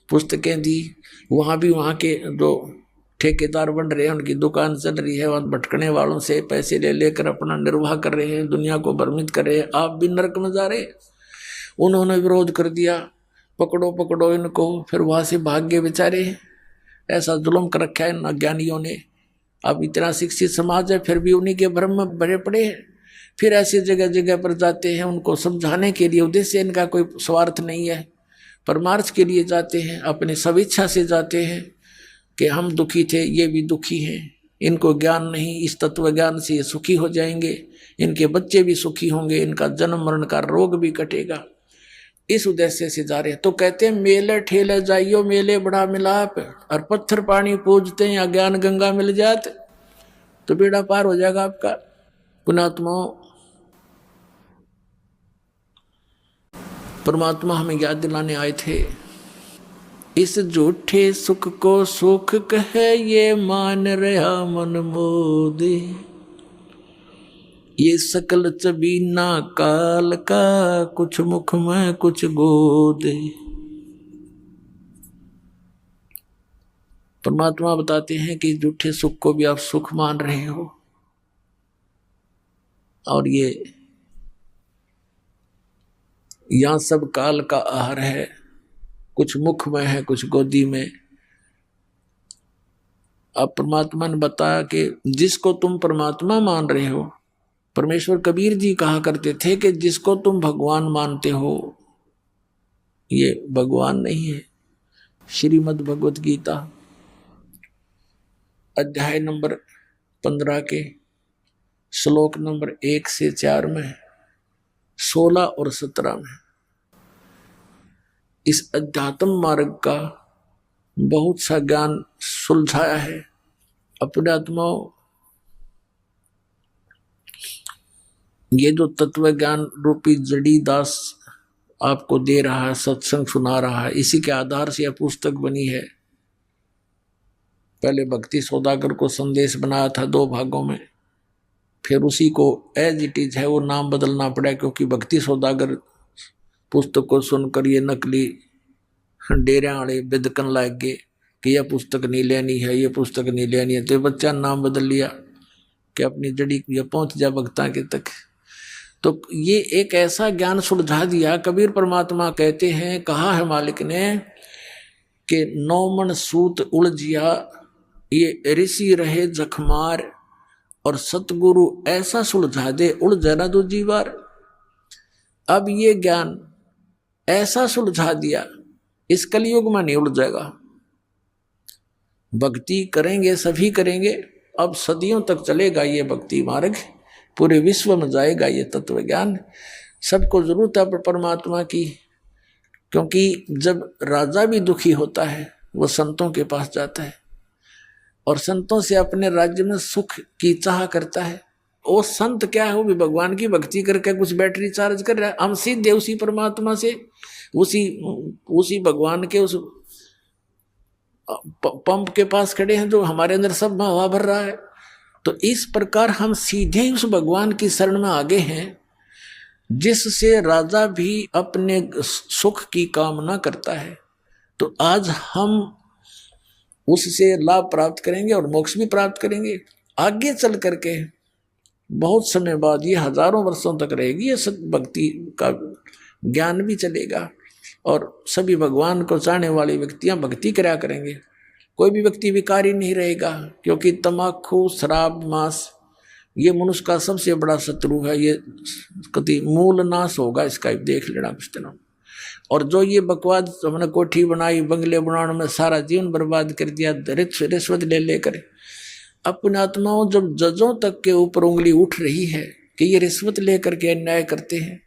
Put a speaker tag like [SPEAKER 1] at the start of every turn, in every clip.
[SPEAKER 1] पुस्तकें दी, वहाँ भी वहाँ के जो ठेकेदार बन रहे हैं उनकी दुकान चल रही है, वहाँ भटकने वालों से पैसे ले लेकर अपना निर्वाह कर रहे हैं, दुनिया को भ्रमित कर रहे हैं। आप भी नरक में जा रहे। उन्होंने विरोध कर दिया, पकड़ो पकड़ो इनको, फिर वहाँ से भाग गए बेचारे। ऐसा जुल्म कर रखा है इन अज्ञानियों ने। अब इतना शिक्षित समाज है फिर भी उन्हीं के भ्रम में भरे पड़े हैं। फिर ऐसी जगह जगह पर जाते हैं उनको समझाने के लिए। उद्देश्य इनका कोई स्वार्थ नहीं है, परमार्थ के लिए जाते हैं, अपने स्वेच्छा से जाते हैं कि हम दुखी थे, ये भी दुखी हैं, इनको ज्ञान नहीं, इस तत्व ज्ञान से ये सुखी हो जाएंगे, इनके बच्चे भी सुखी होंगे, इनका जन्म मरण का रोग भी कटेगा। इस उद्देश्य से जा रहे हैं। तो कहते हैं मेले ठेले जाइयो, मेले बड़ा मिलाप, और पत्थर पानी पूजते हैं या ज्ञान गंगा मिल जात तो बेड़ा पार हो जाएगा आपका। पुणात्मा परमात्मा हमें याद दिलाने आए थे, इस झूठे सुख को सुख कहे ये मान रहा मन मोदे, ये सकल चबीना काल का कुछ मुख में कुछ गोदे। परमात्मा बताते हैं कि झूठे सुख को भी आप सुख मान रहे हो, और ये यहां सब काल का आहार है, कुछ मुख में है कुछ गोदी में। अब परमात्मा ने बताया कि जिसको तुम परमात्मा मान रहे हो, परमेश्वर कबीर जी कहा करते थे कि जिसको तुम भगवान मानते हो ये भगवान नहीं है। श्रीमद् भगवत गीता अध्याय नंबर 15 के श्लोक नंबर 1 से 4 में, 16 और 17 में इस अध्यात्म मार्ग का बहुत सा ज्ञान सुलझाया है। अपने आत्माओं, ये जो तत्व ज्ञान रूपी जड़ी दास आपको दे रहा है, सत्संग सुना रहा है, इसी के आधार से यह पुस्तक बनी है। पहले भक्ति सौदागर को संदेश बनाया था 2 भागों में, फिर उसी को एज इट इज है वो नाम बदलना पड़ा, क्योंकि भक्ति सौदागर पुस्तक को सुनकर ये नकली डेरे वाले बिदकन लाग गए कि यह पुस्तक नहीं लेनी है, ये पुस्तक नहीं लेनी है। तो बच्चा नाम बदल लिया कि अपनी जड़ी ये पहुंच जा भक्ता के तक। तो ये एक ऐसा ज्ञान सुलझा दिया। कबीर परमात्मा कहते हैं, कहा है मालिक ने कि 9 मन सूत उलझिया, ये ऋषि रहे जखमार, और सतगुरु ऐसा सुलझा दे उलझा ना दूजी बार। अब ये ज्ञान ऐसा सुलझा दिया, इस कलयुग में नहीं उलझेगा। भक्ति करेंगे सभी करेंगे, अब सदियों तक चलेगा ये भक्ति मार्ग, पूरे विश्व में जाएगा ये तत्व ज्ञान। सबको जरूरत है परमात्मा की, क्योंकि जब राजा भी दुखी होता है वो संतों के पास जाता है और संतों से अपने राज्य में सुख की चाह करता है। वो संत क्या है, वो भी भगवान की भक्ति करके कुछ बैटरी चार्ज कर रहा है। हम सीधे उसी परमात्मा से, उसी भगवान के उस पंप के पास खड़े हैं जो हमारे अंदर सब में हवा भर रहा है। तो इस प्रकार हम सीधे उस भगवान की शरण में आगे हैं, जिससे राजा भी अपने सुख की कामना करता है। तो आज हम उससे लाभ प्राप्त करेंगे और मोक्ष भी प्राप्त करेंगे। आगे चल करके बहुत समय बाद, ये हजारों वर्षों तक रहेगी ये सब भक्ति का ज्ञान भी चलेगा, और सभी भगवान को चाहने वाली व्यक्तियां भक्ति करा करेंगे। कोई भी व्यक्ति विकारी नहीं रहेगा, क्योंकि तमाकू शराब मांस ये मनुष्य का सबसे बड़ा शत्रु है। ये कति मूल नाश होगा, इसका देख लेना कुछ दिनों। और जो ये बकवाद हमने कोठी बनाई, बंगले बनाने में सारा जीवन बर्बाद कर दिया रिश्वत ले लेकर। अपने आत्माओं, जब जजों तक के ऊपर उंगली उठ रही है कि ये रिश्वत लेकर के अन्याय करते हैं,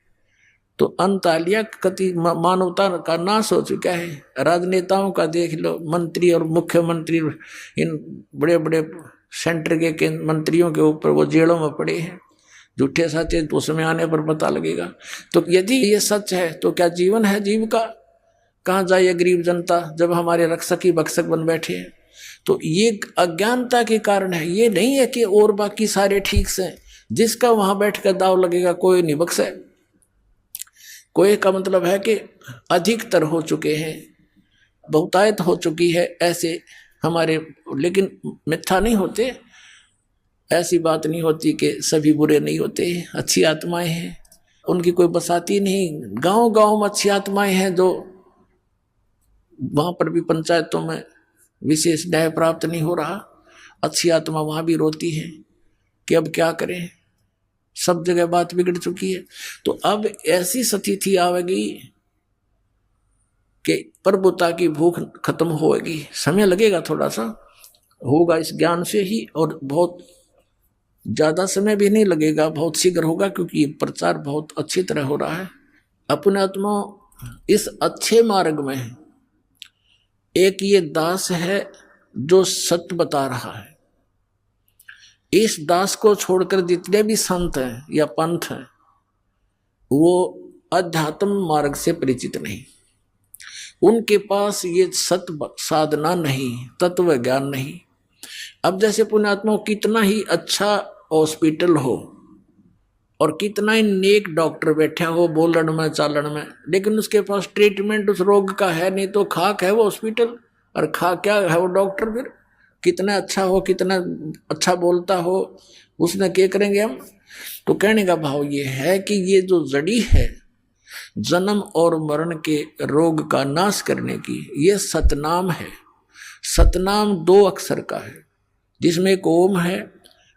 [SPEAKER 1] तो अंतालिया कति मानवता का नाश हो चुका है। राजनेताओं का देख लो, मंत्री और मुख्यमंत्री इन बड़े बड़े सेंटर के मंत्रियों के ऊपर वो जेलों में पड़े हैं, झूठे सच तो समय आने पर पता लगेगा। तो यदि ये सच है तो क्या जीवन है जीव का? कहाँ जाए गरीब जनता जब हमारे रक्षक ही भक्षक बन बैठे हैं? तो ये अज्ञानता के कारण है। ये नहीं है कि और बाकी सारे ठीक से, जिसका वहां बैठ कर दाव लगेगा कोई नहीं बख्शे। कोई का मतलब है कि अधिकतर हो चुके हैं, बहुतायत हो चुकी है ऐसे हमारे, लेकिन मिथ्या नहीं होते, ऐसी बात नहीं होती कि सभी बुरे नहीं होते, अच्छी आत्माएं हैं, उनकी कोई बसाती नहीं। गांव गांव में अच्छी आत्माएं हैं, जो वहां पर भी पंचायतों में विशेष न्याय प्राप्त नहीं हो रहा, अच्छी आत्मा वहां भी रोती है कि अब क्या करें, सब जगह बात बिगड़ चुकी है। तो अब ऐसी स्थिति आवेगी कि प्रभुता की भूख खत्म होगी, समय लगेगा, थोड़ा सा होगा इस ज्ञान से ही, और बहुत ज्यादा समय भी नहीं लगेगा, बहुत शीघ्र होगा, क्योंकि ये प्रचार बहुत अच्छी तरह हो रहा है। अपने आत्मा इस अच्छे मार्ग में है। एक ये दास है जो सत्य बता रहा है, इस दास को छोड़कर जितने भी संत हैं या पंथ हैं वो अध्यात्म मार्ग से परिचित नहीं, उनके पास ये सत्य साधना नहीं, तत्व ज्ञान नहीं। अब जैसे पुण्यात्मा कितना ही अच्छा हॉस्पिटल हो और कितना ही नेक डॉक्टर बैठा हो बोलन में चालन में, लेकिन उसके पास ट्रीटमेंट उस रोग का है नहीं, तो खाक है वो हॉस्पिटल, और खा क्या है वो डॉक्टर। फिर कितना अच्छा हो, कितना अच्छा बोलता हो, उसने क्या करेंगे हम। तो कहने का भाव ये है कि ये जो जड़ी है जन्म और मरण के रोग का नाश करने की, ये सतनाम है। सतनाम 2 अक्षर का है, जिसमें एक ओम है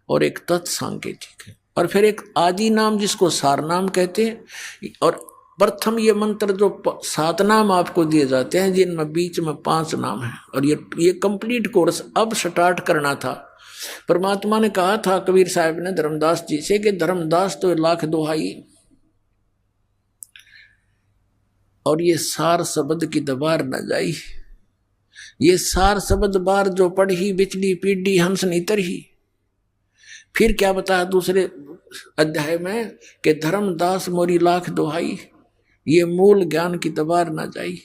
[SPEAKER 1] और एक तत्सांकेतिक है, और फिर एक आदि नाम जिसको सार नाम कहते हैं। और प्रथम ये मंत्र जो 7 नाम आपको दिए जाते हैं, जिनमें बीच में 5 नाम है, और ये कंप्लीट कोर्स अब स्टार्ट करना था। परमात्मा ने कहा था कबीर साहब ने धर्मदास जी से कि धर्मदास तो लाख दुहाई, और ये सार शब्द की दबार न जाई। ये सार शब्द बार जो पढ़ी बिचली पीढ़ी हंस नीतर ही। फिर क्या बताया दूसरे अध्याय में कि धर्मदास मोरी लाख दुहाई, ये मूल ज्ञान की दबार न जाई।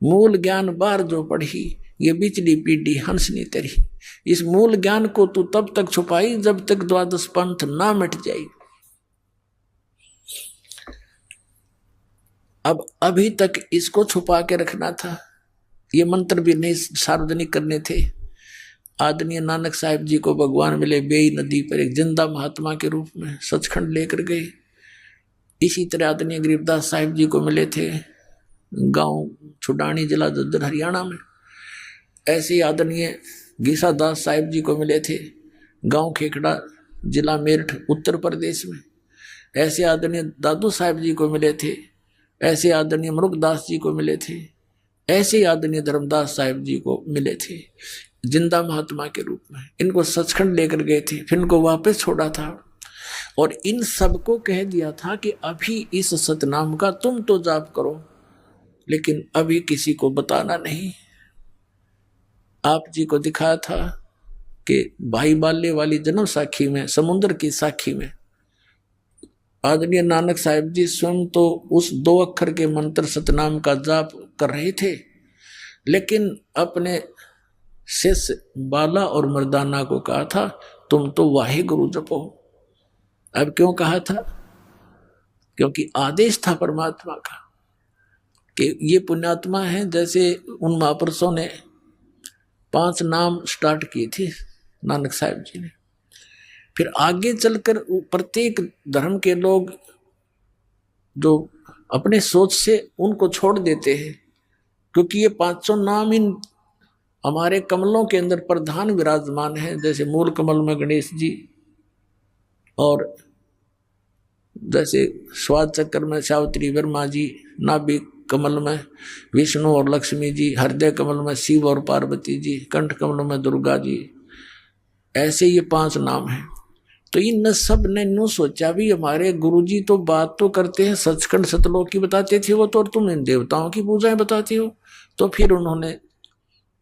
[SPEAKER 1] मूल ज्ञान बार जो पढ़ी, ये बिचली पीढ़ी हंस नीतर ही। इस मूल ज्ञान को तू तब तक छुपाई जब तक द्वादश पंथ ना मिट जाए। अब अभी तक इसको छुपा के रखना था, ये मंत्र भी नहीं सार्वजनिक करने थे। आदरणीय नानक साहिब जी को भगवान मिले बेई नदी पर एक जिंदा महात्मा के रूप में, सचखंड लेकर गए। इसी तरह आदरणीय गरीबदास साहिब जी को मिले थे गांव छुडानी जिला जज्जर हरियाणा में। ऐसे ही आदरणीय गीसा दास साहिब जी को मिले थे गांव खेखड़ा जिला मेरठ उत्तर प्रदेश में। ऐसे आदरणीय दादू साहिब जी को मिले थे, ऐसे आदरणीय मरुगदास जी को मिले थे, ऐसे आदरणीय धर्मदास साहिब जी को मिले थे जिंदा महात्मा के रूप में। इनको सचखंड लेकर गए थे, फिर इनको वापस छोड़ा था, और इन सबको कह दिया था कि अभी इस सतनाम का तुम तो जाप करो, लेकिन अभी किसी को बताना नहीं। आप जी को दिखाया था कि भाई बाले वाली जन्म साखी में, समुद्र की साखी में आदरणीय नानक साहिब जी स्वयं तो उस 2 अक्षर के मंत्र सतनाम का जाप कर रहे थे, लेकिन अपने शिष्य बाला और मर्दाना को कहा था तुम तो वाहिगुरु जपो। अब क्यों कहा था? क्योंकि आदेश था परमात्मा का कि ये पुण्यात्मा है। जैसे उन महापुरुषों ने 5 नाम स्टार्ट किए थे नानक साहिब जी ने, फिर आगे चलकर प्रत्येक धर्म के लोग जो अपने सोच से उनको छोड़ देते हैं, क्योंकि ये 500 नाम इन हमारे कमलों के अंदर प्रधान विराजमान है। जैसे मूल कमल में गणेश जी, और जैसे स्वाद चक्र में सावित्री वर्मा जी, नाभि कमल में विष्णु और लक्ष्मी जी, हृदय कमल में शिव और पार्वती जी, कंठ कमल में दुर्गा जी, ऐसे ये 5 नाम हैं। तो इन सब ने यूं सोचा भी हमारे गुरुजी तो बात तो करते हैं सचखंड सतलोक की बताते थे वो तो, और तुम इन देवताओं की पूजाएं बताते हो। तो फिर उन्होंने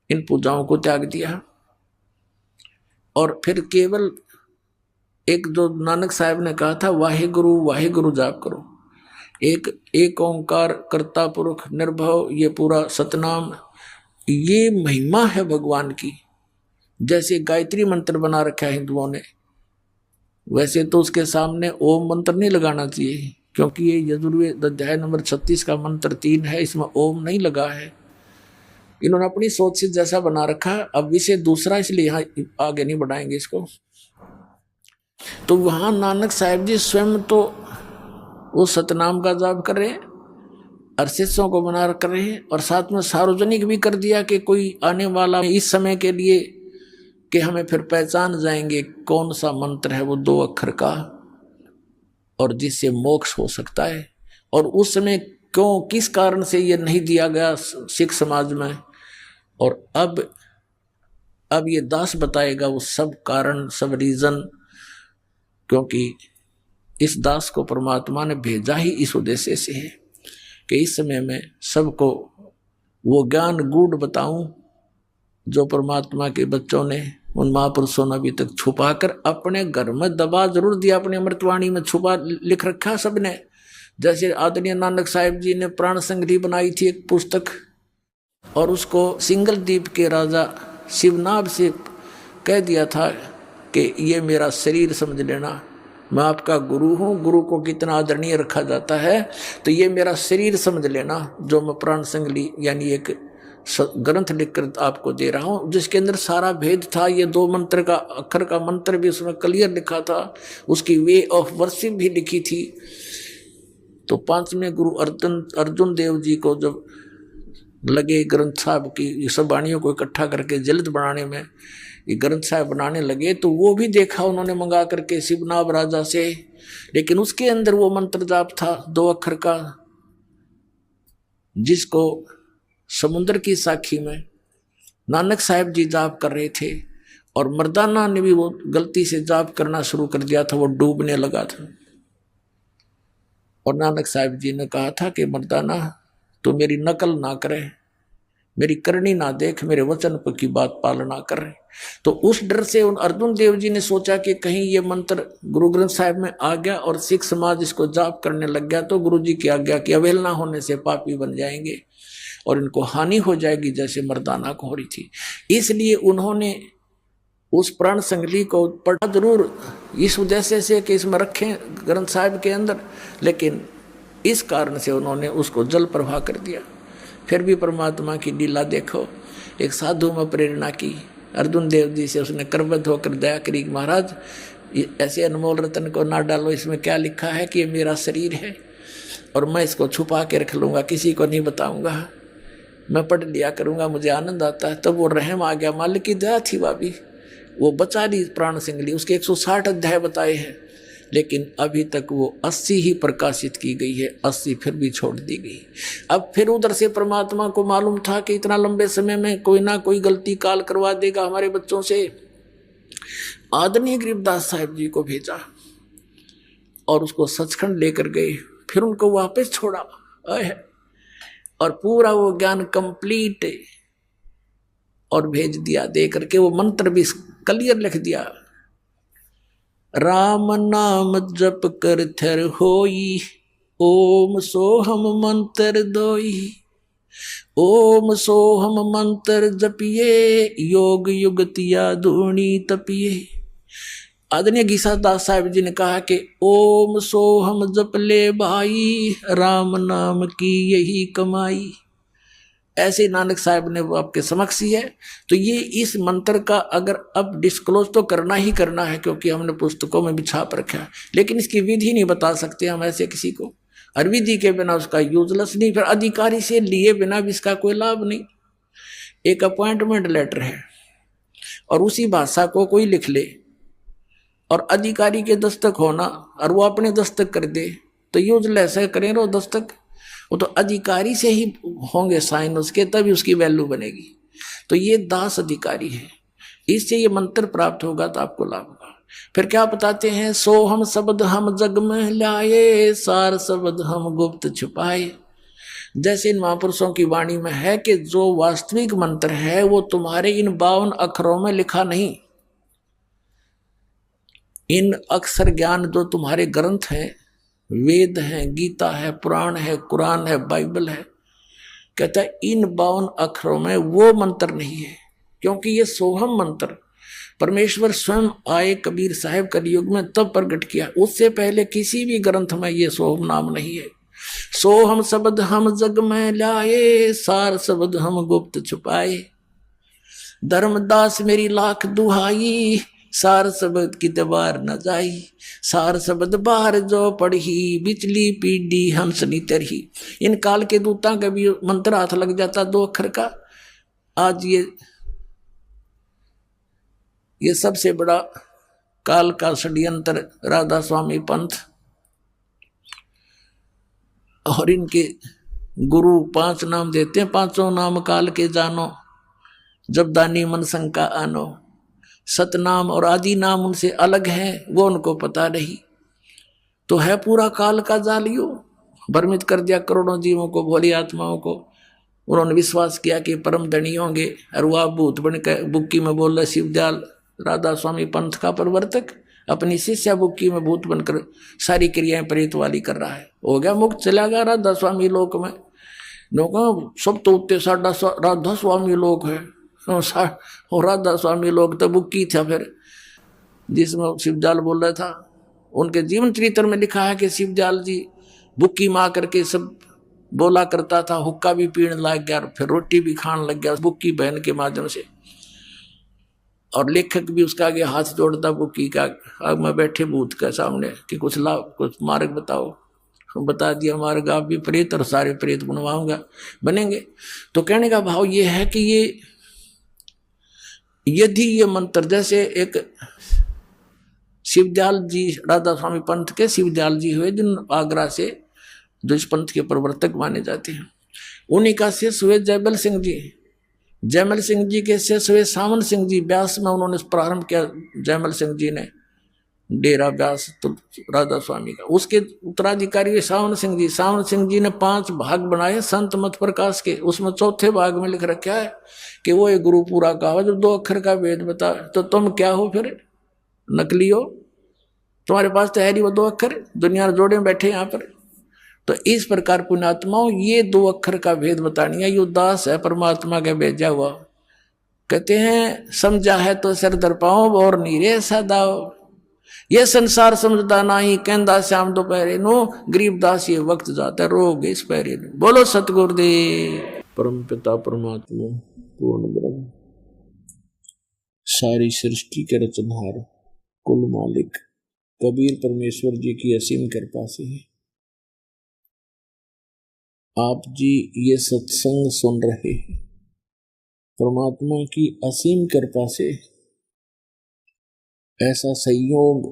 [SPEAKER 1] इन पूजाओं को त्याग दिया, और फिर केवल एक जो नानक साहब ने कहा था वाहिगुरु वाहिगुरु जाप करो, एक ओंकार कर्ता पुरुष निर्भव, ये पूरा सतनाम, ये महिमा है भगवान की। जैसे गायत्री मंत्र बना रखा है हिंदुओं ने, वैसे तो उसके सामने ओम मंत्र नहीं लगाना चाहिए, क्योंकि ये यजुर्वेद अध्याय नंबर 36 का मंत्र 3 है, इसमें ओम नहीं लगा है। इन्होंने अपनी सोच से जैसा बना रखा है, अब विषय दूसरा, इसलिए यहाँ आगे नहीं बढ़ाएंगे इसको। तो वहां नानक साहिब जी स्वयं तो उस सतनाम का जाप कर रहे हैं और शिष्यों को बना कर रहे हैं, और साथ में सार्वजनिक भी कर दिया कि कोई आने वाला इस समय के लिए कि हमें फिर पहचान जाएंगे कौन सा मंत्र है वो 2 अक्षर का और जिससे मोक्ष हो सकता है। और उस समय क्यों किस कारण से ये नहीं दिया गया सिख समाज में, और अब ये दास बताएगा वो सब कारण, सब रीजन, क्योंकि इस दास को परमात्मा ने भेजा ही इस उद्देश्य से है कि इस समय में सबको वो ज्ञान गूढ़ बताऊं जो परमात्मा के बच्चों ने, उन महापुरुषों ने अभी तक छुपा कर अपने घर में दबा जरूर दिया, अपनी अमृतवाणी में छुपा लिख रखा सबने। जैसे आदरणीय नानक साहिब जी ने प्राण संग्रही बनाई थी एक पुस्तक, और उसको सिंगल द्वीप के राजा शिवनाभ से कह दिया था कि ये मेरा शरीर समझ लेना, मैं आपका गुरु हूँ। गुरु को कितना आदरणीय रखा जाता है, तो ये मेरा शरीर समझ लेना जो मैं प्राण संग्रही यानी एक ग्रंथ लिखकर आपको दे रहा हूँ, जिसके अंदर सारा भेद था। ये 2 मंत्र का अक्षर का मंत्र भी उसमें क्लियर लिखा था, उसकी वे ऑफ वर्शिप भी लिखी थी। तो 5वें गुरु अर्जुन देव जी को जब लगे ग्रंथ साहब की ये सब वाणियों को इकट्ठा करके जल्द बनाने में, ये ग्रंथ साहब बनाने लगे, तो वो भी देखा उन्होंने मंगा करके शिवनाभ राजा से, लेकिन उसके अंदर वो मंत्र जाप था 2 अक्षर का, जिसको समुद्र की साखी में नानक साहिब जी जाप कर रहे थे, और मर्दाना ने भी वो गलती से जाप करना शुरू कर दिया था, वो डूबने लगा था। और नानक साहिब जी ने कहा था कि मर्दाना तू मेरी नकल ना करे, मेरी करनी ना देख, मेरे वचन की बात पालना कर रहे। तो उस डर से उन अर्जुन देव जी ने सोचा कि कहीं ये मंत्र गुरु ग्रंथ साहिब में आ गया और सिख समाज इसको जाप करने लग गया तो गुरु जी की आज्ञा की अवहेलना होने से पापी बन जाएंगे और इनको हानि हो जाएगी, जैसे मर्दाना को हो रही थी। इसलिए उन्होंने उस प्राण संग्रही को पढ़ा जरूर इस उद्देश्य से कि इसमें रखें ग्रंथ साहिब के अंदर, लेकिन इस कारण से उन्होंने उसको जल प्रवाह कर दिया। फिर भी परमात्मा की लीला देखो, एक साधु में प्रेरणा की, अर्जुन देव जी से उसने करबद्ध होकर दया करी, महाराज ऐसे अनमोल रतन को ना डालो, इसमें क्या लिखा है कि ये मेरा शरीर है और मैं इसको छुपा के रख लूँगा, किसी को नहीं बताऊँगा, मैं पढ़ लिया करूँगा, मुझे आनंद आता है। तब वो रहम आ गया, मालिक की दया थी भाभी, वो बचा ली प्राण संग्रही। उसके 160 अध्याय बताए हैं, लेकिन अभी तक वो 80 ही प्रकाशित की गई है, 80 फिर भी छोड़ दी गई। अब फिर उधर से परमात्मा को मालूम था कि इतना लंबे समय में कोई ना कोई गलती काल करवा देगा हमारे बच्चों से। आदरणीय गरीबदास साहिब जी को भेजा और उसको सचखंड लेकर गए, फिर उनको वापस छोड़ा और पूरा वो ज्ञान कंप्लीट और भेज दिया, दे करके वो मंत्र भी क्लियर लिख दिया। राम नाम जप कर थर होई, ओम सोहम मंत्र दोई, ओम सोहम मंत्र जपिए, योग युगतिया धूणी तपिए। आदरणीय गीसा दास साहिब जी ने कहा कि ओम सोहम जप ले भाई, राम नाम की यही कमाई। ऐसे नानक साहब ने वो आपके समक्ष ही है। तो ये इस मंत्र का अगर अब डिस्क्लोज तो करना ही करना है, क्योंकि हमने पुस्तकों में भी छाप रखा है, लेकिन इसकी विधि नहीं बता सकते हम ऐसे किसी को, और विधि के बिना उसका यूजलेस नहीं, फिर अधिकारी से लिए बिना भी इसका कोई लाभ नहीं। एक अपॉइंटमेंट लेटर है और उसी भाषा को कोई लिख ले और अधिकारी के दस्तक होना और वो अपने दस्तक कर दे तो यूजलेस है, करें रो दस्तक, वो तो अधिकारी से ही होंगे साइन उसके, तभी उसकी वैल्यू बनेगी। तो ये दास अधिकारी है, इससे ये मंत्र प्राप्त होगा तो आपको लाभ होगा। फिर क्या बताते हैं, सो हम शब्द हम जग में लाए, सार शब्द हम गुप्त छुपाए। जैसे इन महापुरुषों की वाणी में है कि जो वास्तविक मंत्र है वो तुम्हारे इन 52 अक्षरों में लिखा नहीं। इन अक्षर ज्ञान जो तुम्हारे ग्रंथ हैं, वेद है, गीता है, पुराण है, कुरान है, बाइबल है, कहता है इन 52 अक्षरों में वो मंत्र नहीं है, क्योंकि ये सोहम मंत्र परमेश्वर स्वयं आए कबीर साहब कलयुग में तब प्रकट किया। उससे पहले किसी भी ग्रंथ में ये सोहम नाम नहीं है। सो हम शब्द हम जग में लाए, सार शब्द हम गुप्त छुपाए। धर्मदास मेरी लाख दुहाई, सार शब्द की दबार न जाई। सार शब्द बाहर जो पढ़ी, बिचली पीढ़ी हंसनी तरही। इन काल के दूता का भी मंत्र हाथ लग जाता 2 अक्षर का। आज ये सबसे बड़ा काल का षड्यंत्र राधा स्वामी पंथ और इनके गुरु 5 नाम देते हैं। 5 नाम काल के जानो, जब दानी मन शंका आनो। सतनाम और आदि नाम उनसे अलग है, वो उनको पता नहीं। तो है पूरा काल का जालियो, भ्रमित कर दिया करोड़ों जीवों को, भोली आत्माओं को। उन्होंने विश्वास किया कि परम धनी होंगे, और वह भूत बन के बुक्की में बोल रहे शिवदयाल राधा स्वामी पंथ का प्रवर्तक अपनी शिष्या बुक्की में भूत बनकर सारी क्रियाएं प्रेत वाली कर रहा है। हो गया मुक्त, चला गया राधा स्वामी लोक में। लोग सब तो उत्ते साडा राधा स्वामी लोक है, और राधा स्वामी लोग तो बुक्की था फिर, जिसमें शिवदयाल बोल रहा था। उनके जीवन चरित्र में लिखा है कि शिवदयाल जी बुक्की माँ करके सब बोला करता था, हुक्का भी पीने लग गया, फिर रोटी भी खाने लग गया बुक्की बहन के माध्यम से। और लेखक भी उसका आगे हाथ जोड़ता बुक्की का, आग में बैठे भूत के सामने कि कुछ लाभ, कुछ मार्ग बताओ। बता दिया मार्ग, आप भी प्रेत और सारे प्रेत बनवाऊंगा, बनेंगे। तो कहने का भाव ये है कि यदि ये मंत्र, जैसे एक शिवदयाल जी राधा स्वामी पंथ के शिवदयाल जी हुए, जिन आगरा से जो इस पंथ के प्रवर्तक माने जाते हैं, उन्हीं का शिष्य हुए जयमल सिंह जी। जयमल सिंह जी के शिष्य हुए सावन सिंह जी। व्यास में उन्होंने प्रारंभ किया जयमल सिंह जी ने डेरा व्यास तो राधा स्वामी का। उसके उत्तराधिकारी हुए सावन सिंह जी। सावन सिंह जी ने 5 भाग बनाए संत मत प्रकाश के। उसमें चौथे भाग में लिख रखा है कि वो एक गुरु पूरा कहा जो 2 अक्षर का वेद बता। तो तुम क्या हो फिर, नकली हो? तुम्हारे पास तो है नहीं वो 2 अक्षर, दुनिया जोड़े बैठे यहाँ पर। तो इस प्रकार पुण्यात्माओं ये 2 अक्षर का भेद बतानी है। यो दास है परमात्मा का भेजा हुआ। कहते हैं समझा है तो सर दर पाओ और नीरे सदाओ, ये संसार समझदा नहीं, कहंदा श्याम दोपहरे नो, गरीबदास ये वक्त जाता रोग इस पैरे नो। बोलो सतगुरुदेव। परम पिता परमात्मा पूर्ण ब्रह्म सारी सृष्टि के रचनहार कुल मालिक कबीर परमेश्वर जी की असीम कृपा से है आप जी ये सत्संग सुन रहे हैं। परमात्मा की असीम कृपा से ऐसा संयोग,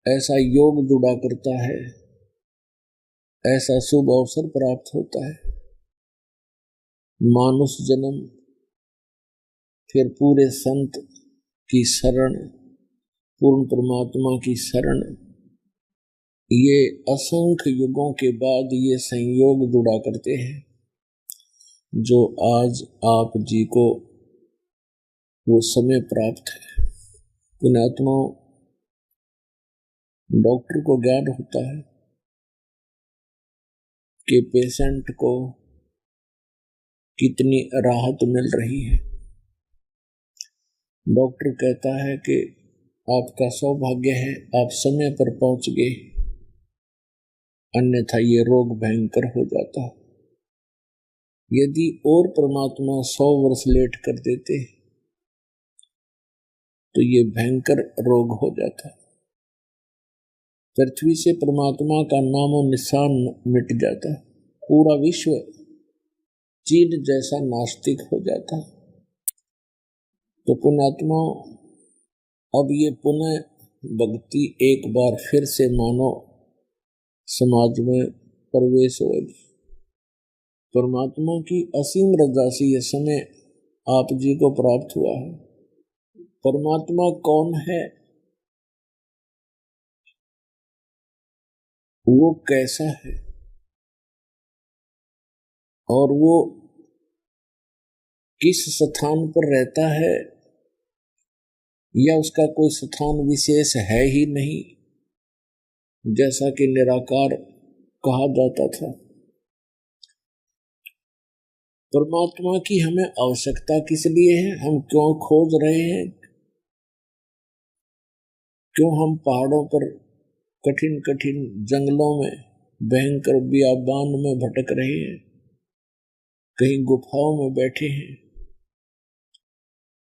[SPEAKER 1] ऐसा योग जुड़ा करता है, ऐसा शुभ अवसर प्राप्त होता है। मानुष जन्म, फिर पूरे संत की शरण, पूर्ण परमात्मा की शरण, ये असंख्य युगों के बाद ये संयोग जुड़ा करते हैं जो आज आप जी को वो समय प्राप्त है। पुण्यात्मा, डॉक्टर को ज्ञान होता है कि पेशेंट को कितनी राहत मिल रही है। डॉक्टर कहता है कि आपका सौभाग्य है आप समय पर पहुंच गए, अन्यथा ये रोग भयंकर हो जाता। यदि और परमात्मा 100 वर्ष लेट कर देते तो ये भयंकर रोग हो जाता। पृथ्वी से परमात्मा का नामो निशान मिट जाता, पूरा विश्व चीन जैसा नास्तिक हो जाता। तो पुण्यात्मा, अब ये पुनः भक्ति एक बार फिर से मानो समाज में प्रवेश होगी। परमात्मा की असीम रजा से यह समय आप जी को प्राप्त हुआ है। परमात्मा कौन है, वो कैसा है, और वो किस स्थान पर रहता है, या उसका कोई स्थान विशेष है ही नहीं, जैसा कि निराकार कहा जाता था। परमात्मा की हमें आवश्यकता किस लिए है, हम क्यों खोज रहे हैं, क्यों हम पहाड़ों पर कठिन कठिन जंगलों में भयंकर बियाबान में भटक रहे हैं, कहीं गुफाओं में बैठे हैं,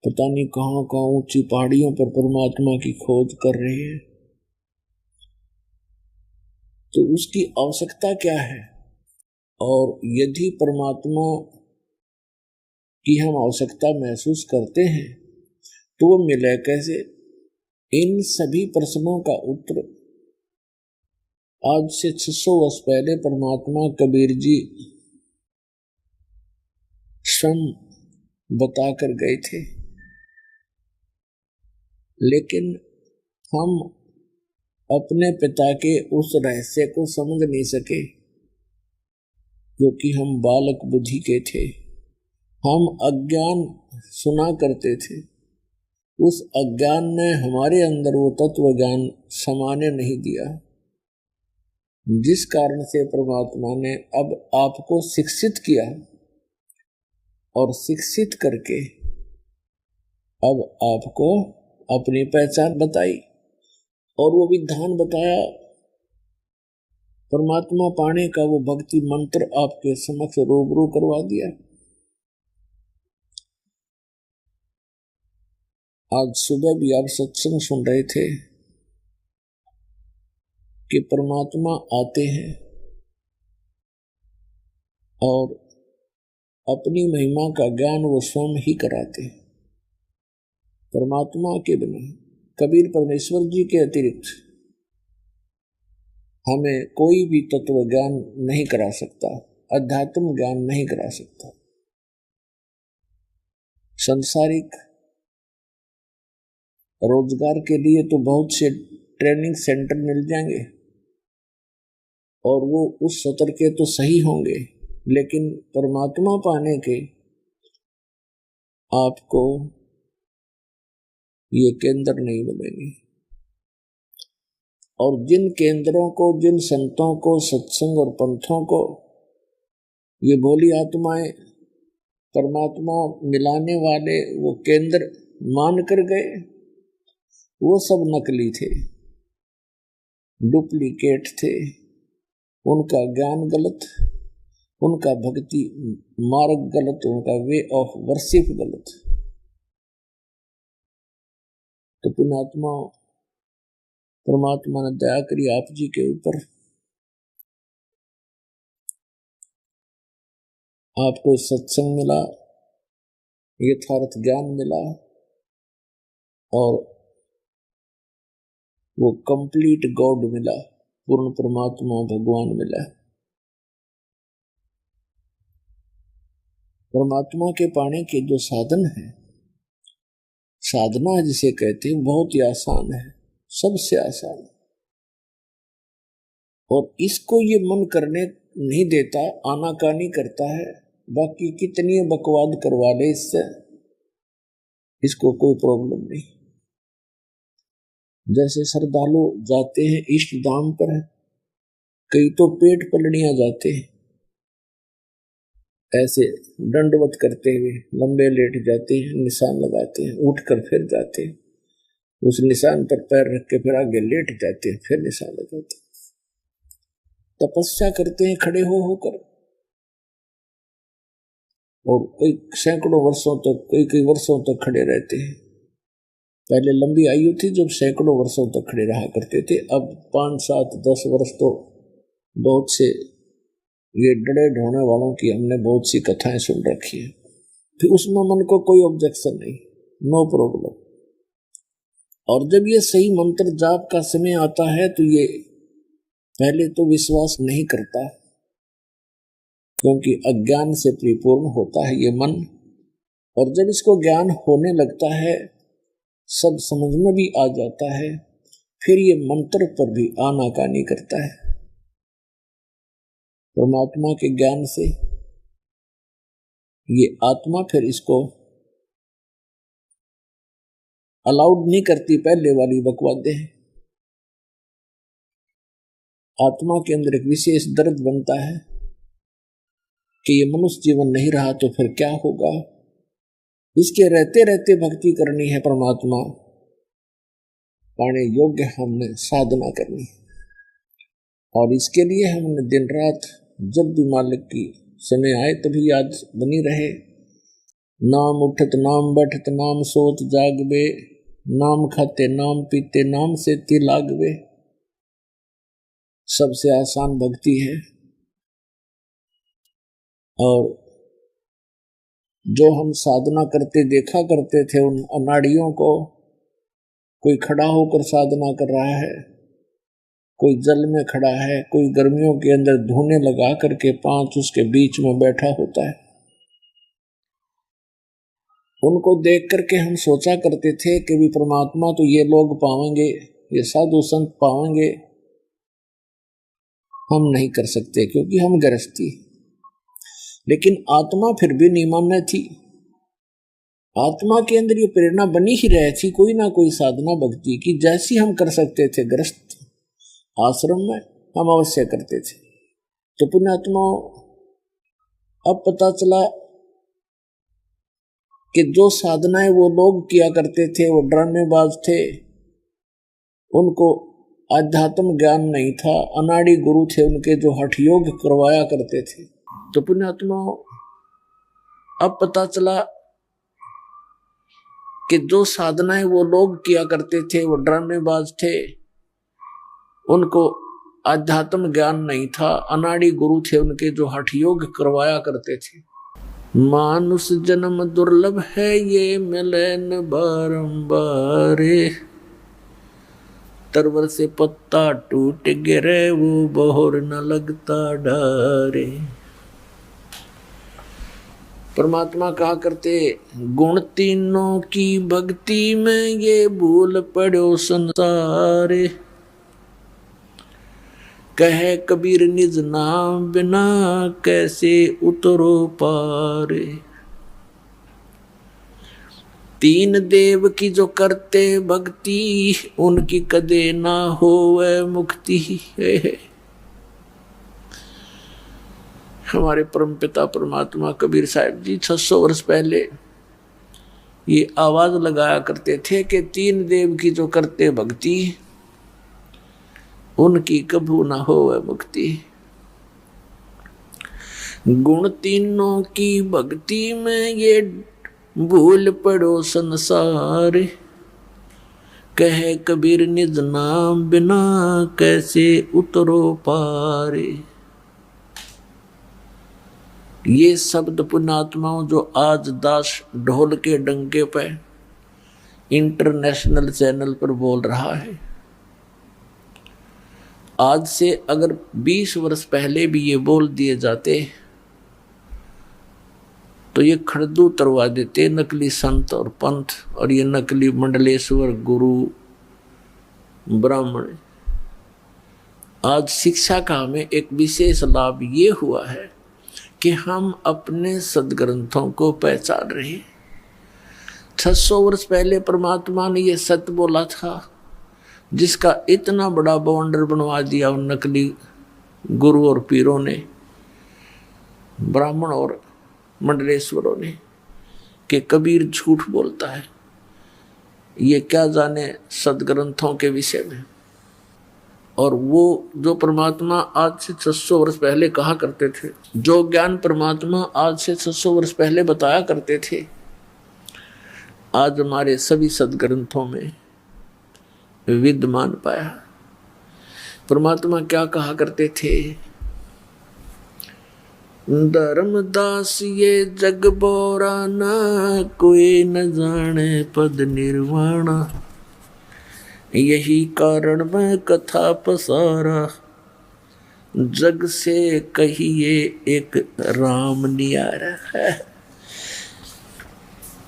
[SPEAKER 1] पता नहीं कहां कहां ऊंची पहाड़ियों पर परमात्मा की खोज कर रहे हैं। तो उसकी आवश्यकता क्या है? और यदि परमात्मा की हम आवश्यकता महसूस करते हैं तो वो मिले कैसे? इन सभी प्रश्नों का उत्तर आज से 600 वर्ष पहले परमात्मा कबीर जी स्वयं बताकर गए थे, लेकिन हम अपने पिता के उस रहस्य को समझ नहीं सके, क्योंकि हम बालक बुद्धि के थे। हम अज्ञान सुना करते थे, उस अज्ञान ने हमारे अंदर वो तत्व ज्ञान समाने नहीं दिया, जिस कारण से परमात्मा ने अब आपको शिक्षित किया और शिक्षित करके अब आपको अपनी पहचान बताई और वो विधान बताया। परमात्मा पाने का वो भक्ति मंत्र आपके समक्ष रूबरू करवा दिया। आज सुबह भी आप सत्संग सुन रहे थे कि परमात्मा आते हैं और अपनी महिमा का ज्ञान वो स्वयं ही कराते हैं। परमात्मा के बिना, कबीर परमेश्वर जी के अतिरिक्त हमें कोई भी तत्व ज्ञान नहीं करा सकता, अध्यात्म ज्ञान नहीं करा सकता। संसारिक रोजगार के लिए तो बहुत से ट्रेनिंग सेंटर मिल जाएंगे और वो उस सत्र के तो सही होंगे, लेकिन परमात्मा पाने के आपको ये केंद्र नहीं मिलेंगे। और जिन केंद्रों को, जिन संतों को, सत्संग और पंथों को ये भोली आत्माएं परमात्मा मिलाने वाले वो केंद्र मान कर गए, वो सब नकली थे, डुप्लीकेट थे। उनका ज्ञान गलत, उनका भक्ति मार्ग गलत, उनका वे ऑफ वर्शिप गलत। तो पुण्यात्मा, परमात्मा ने दया करी आप जी के ऊपर, आपको सत्संग मिला, यथार्थ ज्ञान मिला और वो कंप्लीट गॉड मिला, पूर्ण परमात्मा भगवान मिला। परमात्मा के पाने के जो साधन है, साधना जिसे कहते हैं, बहुत ही आसान है, सबसे आसान है। और इसको ये मन करने नहीं देता, आनाकानी करता है। बाकी कितनी बकवाद करवा ले इससे, इसको कोई प्रॉब्लम नहीं। जैसे श्रद्धालु जाते हैं इष्ट धाम पर, कई तो पेट पलड़ियां जाते हैं, ऐसे दंडवत करते हुए लंबे लेट जाते हैं, निशान लगाते हैं, उठकर फिर जाते हैं, उस निशान पर पैर रख के फिर आगे लेट जाते हैं, फिर निशान लगाते हैं। तपस्या करते हैं खड़े हो होकर, और कई सैकड़ों वर्षों तक, कई वर्षों तक खड़े रहते हैं। पहले लंबी आयु थी जब सैकड़ों वर्षों तक खड़े रहा करते थे, अब 5, 7, 10 वर्ष तो बहुत से ये डरे ढोने वालों की हमने बहुत सी कथाएं सुन रखी है। फिर उसमें मन को कोई ऑब्जेक्शन नहीं, नो प्रॉब्लम। और जब ये सही मंत्र जाप का समय आता है तो ये पहले तो विश्वास नहीं करता, क्योंकि अज्ञान से परिपूर्ण होता है ये मन। और जब इसको ज्ञान होने लगता है, सब समझ में भी आ जाता है, फिर ये मंत्र पर भी आनाकानी करता है। परमात्मा के ज्ञान से ये आत्मा फिर इसको अलाउड नहीं करती, पहले वाली बकवादे हैं। आत्मा के अंदर एक विशेष दर्द बनता है कि ये मनुष्य जीवन नहीं रहा तो फिर क्या होगा। इसके रहते रहते भक्ति करनी है, परमात्मा पाने योग्य हमने साधना करनी है। और इसके लिए हमने दिन रात जब भी मालिक की समय आए तभी याद बनी रहे। नाम उठत नाम बैठत नाम सोत जागवे, नाम खाते नाम पीते नाम से ती लागवे। सबसे आसान भक्ति है। और जो हम साधना करते देखा करते थे उन अनाड़ियों को, कोई खड़ा होकर साधना कर रहा है, कोई जल में खड़ा है, कोई गर्मियों के अंदर धोने लगा करके 5 उसके बीच में बैठा होता है। उनको देख करके हम सोचा करते थे कि भी परमात्मा तो ये लोग पावेंगे, ये साधु संत पावेंगे, हम नहीं कर सकते क्योंकि हम गृहस्थी। लेकिन आत्मा फिर भी नहीं मान्य थी। आत्मा के अंदर ये प्रेरणा बनी ही रही थी कोई ना कोई साधना भक्ति की, जैसी हम कर सकते थे गृहस्थ आश्रम में हम अवश्य करते थे। तो पुण्यात्मा अब पता चला कि जो साधनाएं वो लोग किया करते थे वो ड्रामेबाज थे, उनको आध्यात्म ज्ञान नहीं था, अनाड़ी गुरु थे उनके जो हठ योग करवाया करते थे। तो पुण्यात्मा अब पता चला कि जो साधनाएं वो लोग किया करते थे वो ड्रामेबाज थे, उनको आध्यात्म ज्ञान नहीं था, अनाड़ी गुरु थे उनके जो हठ योग करवाया करते थे। मानुष जन्म दुर्लभ है ये मिले न बारंबार, तरवर से पत्ता टूट गिरे वो बहोर न लगता डारे। परमात्मा कहा करते गुण तीनों की भक्ति में ये भूल पड़ो संसार, कहे कबीर निज नाम बिना कैसे उतरो पार। 3 देव की जो करते भक्ति उनकी कदे ना होवे मुक्ति। हमारे परमपिता परमात्मा कबीर साहब जी 600 वर्ष पहले ये आवाज लगाया करते थे कि 3 देव की जो करते भक्ति उनकी कभू ना होवे मुक्ति। गुण तीनों की भक्ति में ये भूल पड़ो संसार, कहे कबीर निज नाम बिना कैसे उतरो पार। ये शब्द पुण्यात्माओं जो आज दास ढोल के डंके पे इंटरनेशनल चैनल पर बोल रहा है, आज से अगर 20 वर्ष पहले भी ये बोल दिए जाते तो ये खड़दू उतरवा देते नकली संत और पंथ और ये नकली मंडलेश्वर गुरु ब्राह्मण। आज शिक्षा का हमें एक विशेष लाभ ये हुआ है कि हम अपने सदग्रंथों को पहचान रहे। 600 वर्ष पहले परमात्मा ने ये सत्य बोला था, जिसका इतना बड़ा बाउंडर बनवा दिया उन नकली गुरु और पीरों ने, ब्राह्मण और मंडलेश्वरों ने, कि कबीर झूठ बोलता है, ये क्या जाने सदग्रंथों के विषय में। और वो जो परमात्मा आज से 600 वर्ष पहले कहा करते थे, जो ज्ञान परमात्मा आज से 600 वर्ष पहले बताया करते थे, आज हमारे सभी सदग्रंथों में विद्यमान पाया। परमात्मा क्या कहा करते थे, धर्मदास ये जग बोरा ना कोई न जाने पद निर्वाणा, यही कारण मैं कथा पसारा, जग से कहिए एक राम नियारा है।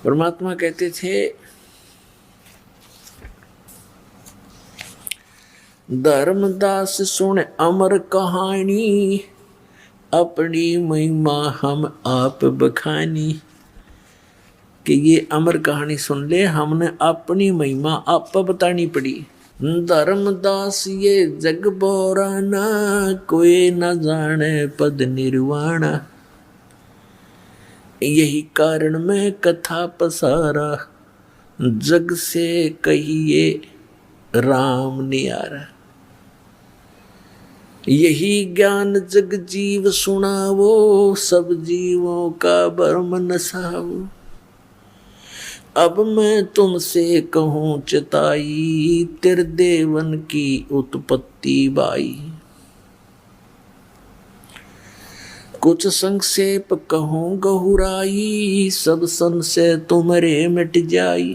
[SPEAKER 1] परमात्मा कहते थे धर्मदास सुन अमर कहानी, अपनी महिमा हम आप बखानी। कि ये अमर कहानी सुन ले, हमने अपनी महिमा आप बतानी पड़ी। धर्मदास ये जग बोरा ना कोई न जाने पद निर्वाणा, यही कारण मैं कथा पसारा, जग से कहिए राम नियारा। यही ज्ञान जग जीव सुनावो, सब जीवों का भरम नसावो। अब मैं तुमसे कहूँ चिताई, तेरे देवन की उत्पत्ति बाई। कुछ संक्षेप कहूँ गहुराई, सब संशय तुम्हारे मिट जाई।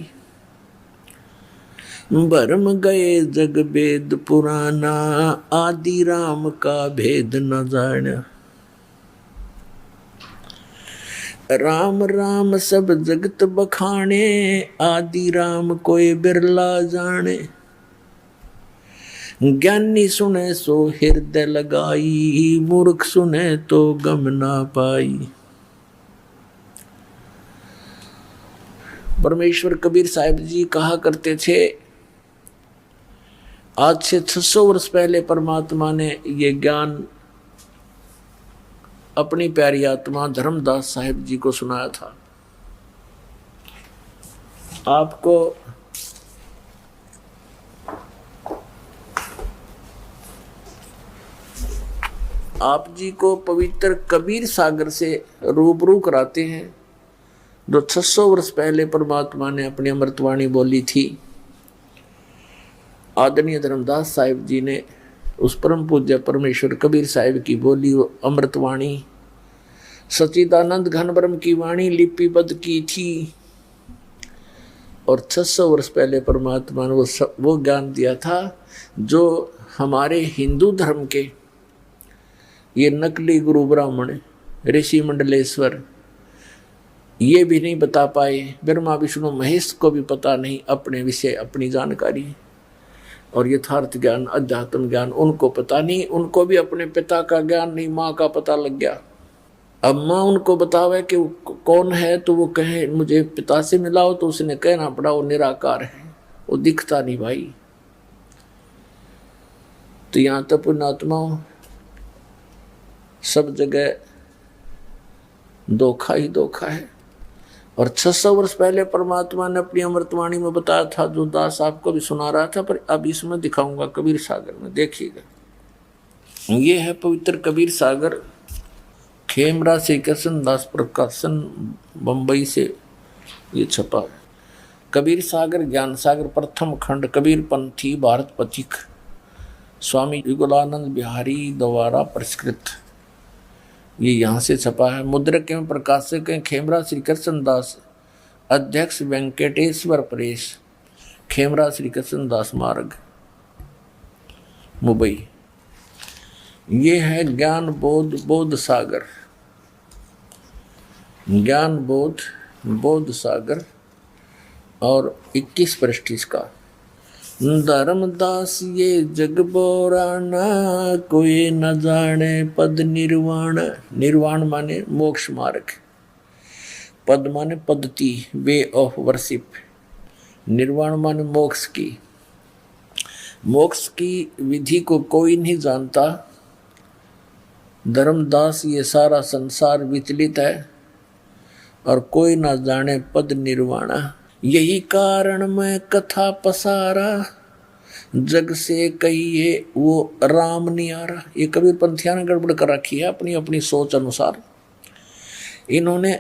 [SPEAKER 1] भरम गए जग वेद पुराना, आदि राम का भेद न जाना। राम राम सब जगत बखाने, आदि राम कोई बिरला जाने। ज्ञानी सुने सो हृदय लगाई, मूर्ख सुने तो गम ना पाई। परमेश्वर कबीर साहिब जी कहा करते थे, आज से 600 वर्ष पहले परमात्मा ने ये ज्ञान अपनी प्यारी आत्मा धर्मदास साहिब जी को सुनाया था। आपको आप जी को पवित्र कबीर सागर से रूबरू कराते हैं, जो 600 वर्ष पहले परमात्मा ने अपनी अमृतवाणी बोली थी। आदरणीय धर्मदास साहिब जी ने उस परम पूज्य परमेश्वर कबीर साहिब की बोली अमृतवाणी, सच्चिदानंद घन ब्रह्म की वाणी लिपिबद्ध की थी। और 600 वर्ष पहले परमात्मा ने वो ज्ञान दिया था जो हमारे हिंदू धर्म के ये नकली गुरु ब्राह्मण ऋषि मंडलेश्वर ये भी नहीं बता पाए। ब्रह्मा विष्णु महेश को भी पता नहीं अपने विषय अपनी जानकारी और यथार्थ ज्ञान अध्यात्म ज्ञान उनको पता नहीं। उनको भी अपने पिता का ज्ञान नहीं, माँ का पता लग गया। अब माँ उनको बतावे कि कौन है तो वो कहे मुझे पिता से मिलाओ, तो उसने कहना पड़ा वो निराकार है, वो दिखता नहीं भाई। तो यहाँ तो पुण्यात्माओं सब जगह धोखा ही धोखा है। और 600 वर्ष पहले परमात्मा ने अपनी अमृतवाणी में बताया था, जो दास आपको भी सुना रहा था, पर अब इसमें दिखाऊंगा कबीर सागर में, देखिएगा। ये है पवित्र कबीर सागर, खेमरा श्री कृष्ण दास प्रकाशन बंबई से ये छपा है। कबीर सागर ज्ञान सागर प्रथम खंड कबीर पंथी भारत पथिक स्वामी युगलानंद बिहारी द्वारा परिष्कृत, ये यहाँ से छपा है। मुद्रक एवं प्रकाशक हैं खेमरा श्री कृष्ण दास, अध्यक्ष वेंकटेश्वर प्रेस, खेमरा श्री कृष्ण दास मार्ग मुंबई। ये है ज्ञान बोध सागर, ज्ञान बोध सागर और 21 पृष्ठ इसका। धर्मदास ये जग बोराना, कोई न जाने पद निर्वाण। निर्वाण माने मोक्ष मार्ग, पद माने पद्धति, वे ऑफ वर्शिप। निर्वाण माने मोक्ष की, मोक्ष की विधि को कोई नहीं जानता। धर्मदास ये सारा संसार विचलित है और कोई ना जाने पद निर्वाणा। यही कारण मैं कथा पसारा, जग से कहिए वो राम नियारा। ये कबीर पंथिया ने गड़बड़ कर रखी है अपनी अपनी सोच अनुसार। इन्होंने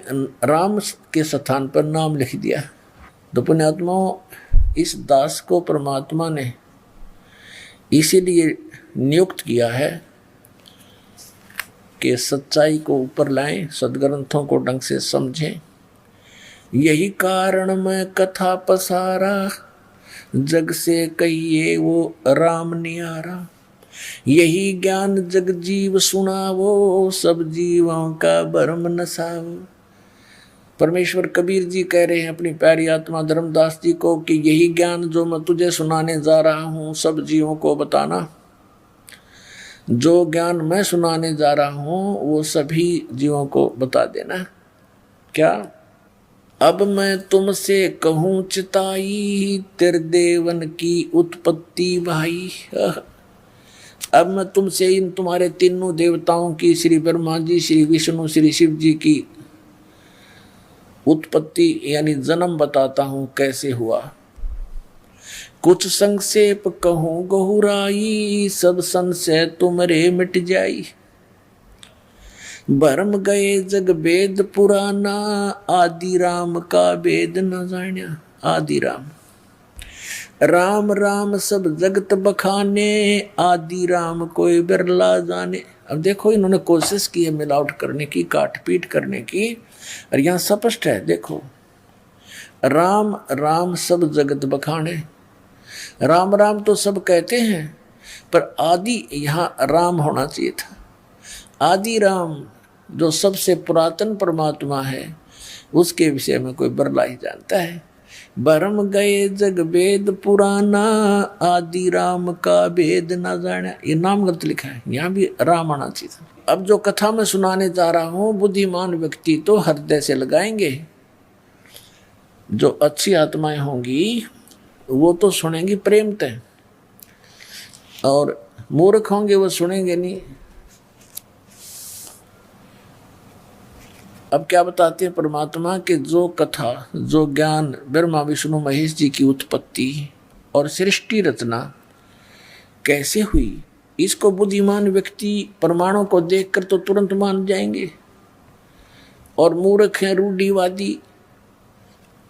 [SPEAKER 1] राम के स्थान पर नाम लिख दिया। तो पुण्यात्माओं, इस दास को परमात्मा ने इसीलिए नियुक्त किया है कि सच्चाई को ऊपर लाएं, सदग्रंथों को ढंग से समझें। यही कारण मैं कथा पसारा, जग से कहिए वो राम नियारा। यही ज्ञान जग जीव सुनावो, सब जीवों का भरम नसावो। परमेश्वर कबीर जी कह रहे हैं अपनी प्यारी आत्मा धर्मदास जी को कि यही ज्ञान जो मैं तुझे सुनाने जा रहा हूँ सब जीवों को बताना। जो ज्ञान मैं सुनाने जा रहा हूँ वो सभी जीवों को बता देना। क्या? अब मैं तुमसे कहूँ चिताई, तेरे देवन की उत्पत्ति भाई। अब मैं तुमसे इन तुम्हारे तीनों देवताओं की, श्री ब्रह्मा जी, श्री विष्णु, श्री शिव जी की उत्पत्ति यानी जन्म बताता हूँ कैसे हुआ। कुछ संक्षेप कहूँ गहुराई, सब संशय तुमरे मिट जाई। भरम गए जग वेद पुराना, आदि राम का वेद न जान्या। आदि राम, राम राम सब जगत बखाने, आदि राम कोई बिरला जाने। अब देखो इन्होंने कोशिश की है मिलावट करने की, काट पीट करने की, और यहाँ स्पष्ट है देखो, राम राम सब जगत बखाने। राम राम तो सब कहते हैं, पर आदि यहाँ राम होना चाहिए था। आदि राम जो सबसे पुरातन परमात्मा है, उसके विषय में कोई बरला ही जानता है। भरम गए जग वेद पुराना, आदि राम का वेद न जाना। ये नाम गलत लिखा है, यहाँ भी राम आना चाहिए था। अब जो कथा मैं सुनाने जा रहा हूँ, बुद्धिमान व्यक्ति तो हृदय से लगाएंगे, जो अच्छी आत्माएं होंगी वो तो सुनेंगी प्रेमतः, और मूर्ख होंगे वो सुनेंगे नहीं। अब क्या बताते हैं परमात्मा के, जो कथा जो ज्ञान ब्रह्मा विष्णु महेश जी की उत्पत्ति और सृष्टि रचना कैसे हुई, इसको बुद्धिमान व्यक्ति प्रमाणों को देखकर तो तुरंत मान जाएंगे, और मूर्ख हैं रूढ़िवादी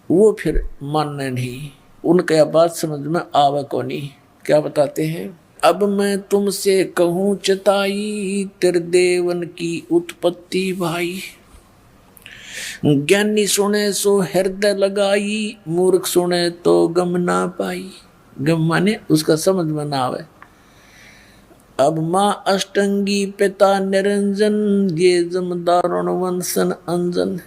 [SPEAKER 1] वो फिर मानने नहीं, उनके बात समझ में आवे को नहीं। क्या बताते हैं, अब मैं तुमसे कहूँ चताई, त्रिदेवन की उत्पत्ति भाई। ज्ञानी सुने सो हृदय लगाई, मूर्ख सुने तो गम ना पाई। गम माने उसका समझ में ना आवे। अब माँ अष्टंगी पिता निरंजन, ये जमदारुण वंशन अंजन।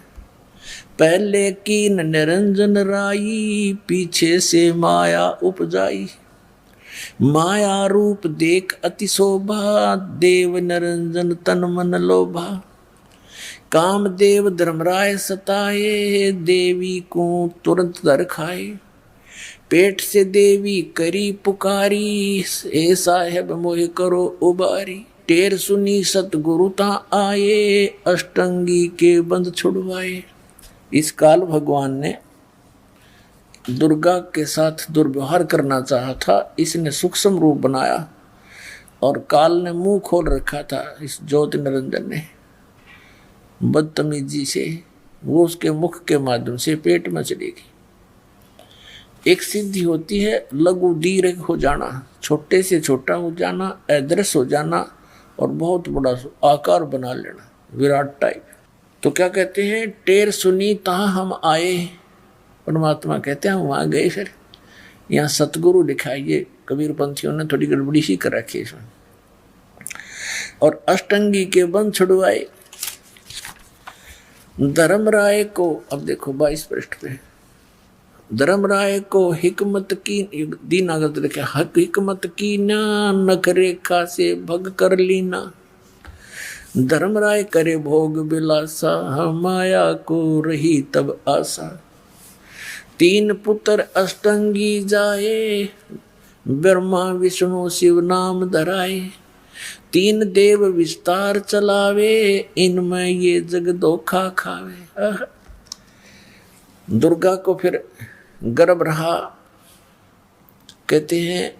[SPEAKER 1] पहले कीन निरंजन राई, पीछे से माया उपजाई। माया रूप देख अति शोभा, देव निरंजन तन मन लोभा। कामदेव धर्मराय सताए, देवी को तुरंत दर खाए। पेट से देवी करी पुकारी, ए साहेब मोहे करो उबारी। टेर सुनी सतगुरु ता आए, अष्टंगी के बंद छुड़वाए। इस काल भगवान ने दुर्गा के साथ दुर्व्यवहार करना चाहा था, इसने सूक्ष्म रूप बनाया, और काल ने मुंह खोल रखा था इस ज्योति निरंजन ने बदतमीजी से। वो उसके मुख के माध्यम से पेट में चली गई। एक सिद्धि होती है लघु दीर्घ हो जाना, छोटे से छोटा हो जाना, अदृश्य हो जाना, और बहुत बड़ा आकार बना लेना, विराट टाइप। तो क्या कहते हैं, टेर सुनी तहाँ हम आए। परमात्मा कहते हैं हम वहाँ गए। फिर यहाँ सतगुरु लिखा है, ये कबीर पंथियों ने थोड़ी गड़बड़ी सी कर रखी है इसमें। और अष्टंगी के बंध छुड़वाए। धर्मराय को, अब देखो 22 पृष्ठ पे, धर्मराय को हिकमत की, दीनागत लिखे, हिकमत की ना, नख रेखा से भग कर लीना। धर्मराय करे भोग बिलासा, माया को रही तब आशा। 3 पुत्र अष्टंगी जाए, ब्रह्मा विष्णु शिव नाम धराए। 3 देव विस्तार चलावे, इनमें ये जग धोखा खावे। दुर्गा को फिर गर्भ रहा। कहते हैं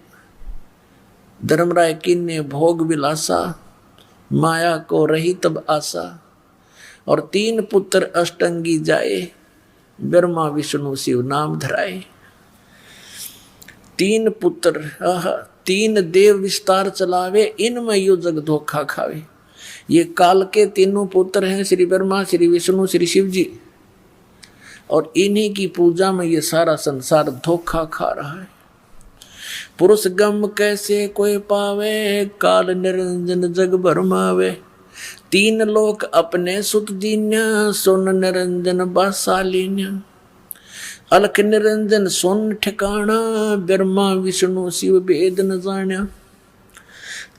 [SPEAKER 1] धर्मराय की ने भोग विलासा, माया को रही तब आशा। और 3 पुत्र अष्टंगी जाए, ब्रह्मा विष्णु शिव नाम धराए। 3 पुत्र, 3 देव विस्तार चलावे, इनमें यो जग धोखा खावे। ये काल के तीनों पुत्र हैं, श्री ब्रह्मा, श्री विष्णु, श्री शिव जी, और इन्हीं की पूजा में ये सारा संसार धोखा खा रहा है। पुरुष गम कैसे कोई पावे, काल निरंजन जग भरमावे। 3 लोक अपने सुत दीन्या, सुन निरंजन बासालीन्या। अलख निरंजन सुन ठिकाना, ब्रह्मा विष्णु शिव भेद न जान्या।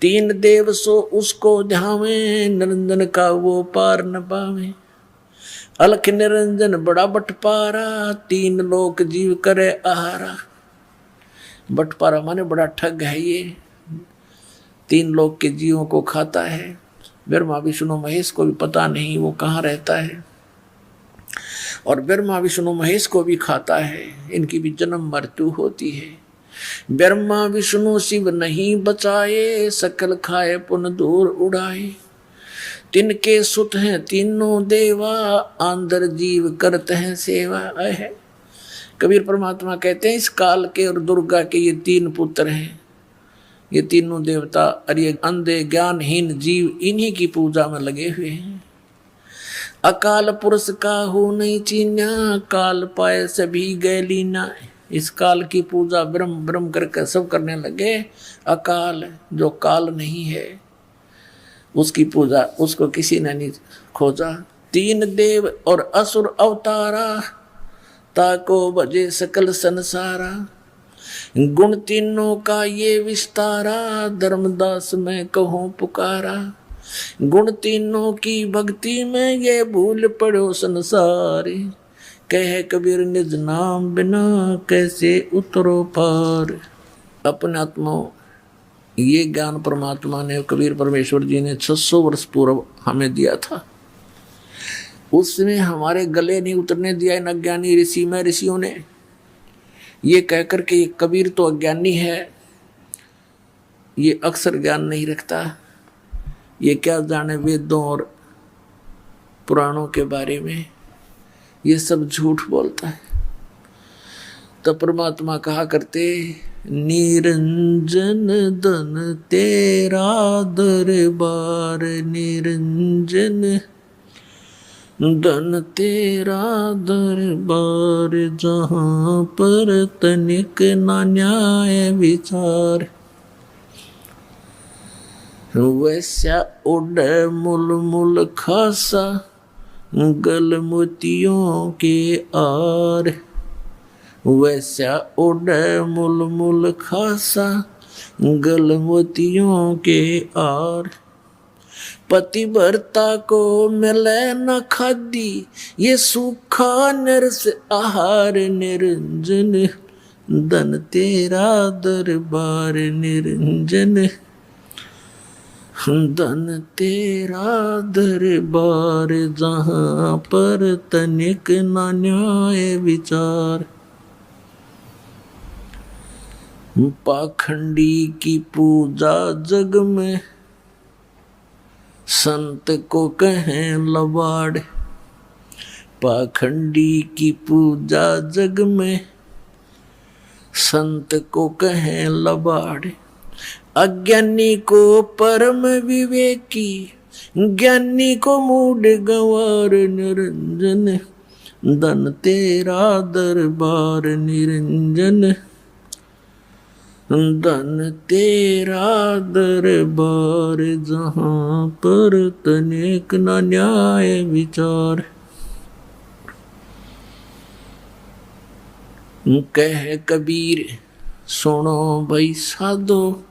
[SPEAKER 1] 3 देव सो उसको ध्यावे, निरंजन का वो पार न पावे। अलख निरंजन बड़ा बटपारा, 3 लोक जीव करे आहारा। बटपारा माने बड़ा ठग है, ये 3 लोक के जीवों को खाता है। ब्रह्मा विष्णु महेश को भी पता नहीं वो कहाँ रहता है, और ब्रह्मा विष्णु महेश को भी खाता है। इनकी भी जन्म मृत्यु होती है। ब्रह्मा विष्णु शिव नहीं बचाए, सकल खाए पुन दूर उड़ाए। तिनके सुत हैं तीनों देवा, आंदर जीव करते हैं सेवा है। कबीर परमात्मा कहते हैं इस काल के और दुर्गा के ये तीन पुत्र हैं, ये तीनों देवता और ये अंधे ज्ञानहीन जीव इन्हीं की पूजा में लगे हुए हैं। अकाल पुरुष काहू नहीं चीन्या, काल पाए सभी गए लीना। इस काल की पूजा ब्रह्म ब्रह्म करके सब करने लगे। अकाल जो काल नहीं है उसकी पूजा, उसको किसी ने नहीं खोजा। तीन देव और असुर अवतारा, ताको भजे सकल संसारा। गुण तीनों का ये विस्तारा, धर्मदास मैं कहूँ पुकारा। गुण तीनों की भक्ति में ये भूल पड़ो संसार, कह कबीर निज नाम बिना कैसे उतरो पार। अपने आत्मा ये ज्ञान परमात्मा ने, कबीर परमेश्वर जी ने 600 वर्ष पूर्व हमें दिया था। उसने हमारे गले नहीं उतरने दिया इन अज्ञानी ऋषि में ऋषियों ने। ये कहकर के ये कबीर तो अज्ञानी है, ये अक्सर ज्ञान नहीं रखता, ये क्या जाने वेदों और पुराणों के बारे में, ये सब झूठ बोलता है। तो परमात्मा कहा करते, निरंजन धन तेरा दरबार, निरंजन धन तेरा दरबार, जहाँ पर तनिक ना न्याय विचार। वैसा उड़ मुल मुल खासा, गल मोतियों के आर। वैसा उड़ मुल मुल खासा, गल मोतियों के आर। पतिव्रता को मिले न खादी, ये सूखा नरस आहार। निरंजन धन तेरा दरबार, निरंजन धन तेरा दरबार, जहाँ पर तनिक न न्याय विचार। पाखंडी की पूजा जग में, संत को कहें लबाड़। पाखंडी की पूजा जग में, संत को कहें लबाड़। अज्ञानी को परम विवेकी, ज्ञानी को मूढ़ गंवार। निरंजन धन तेरा दरबार, निरंजन धन तेरा दरबार, जहाँ पर तनिक न न्याय विचार। कह कबीर सुनो भाई साधो,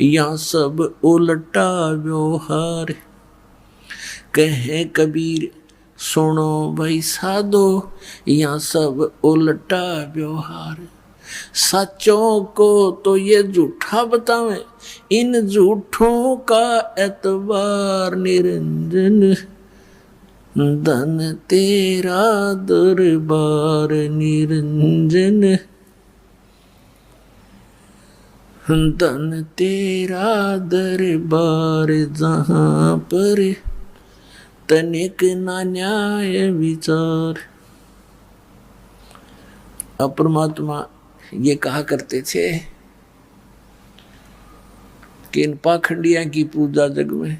[SPEAKER 1] यहाँ सब उल्टा व्यवहार। कहे कबीर सुनो भाई साधो, यहाँ सब उल्टा व्यवहार। सच्चों को तो ये झूठा बतावे, इन झूठों का एतबार। निरंजन धन तेरा दरबार, निरंजन धन तेरा दरबार, जहाँ पर तनिक ना न्याय विचार। अब परमात्मा ये कहा करते थे कि इन पाखंडिया की पूजा जग में,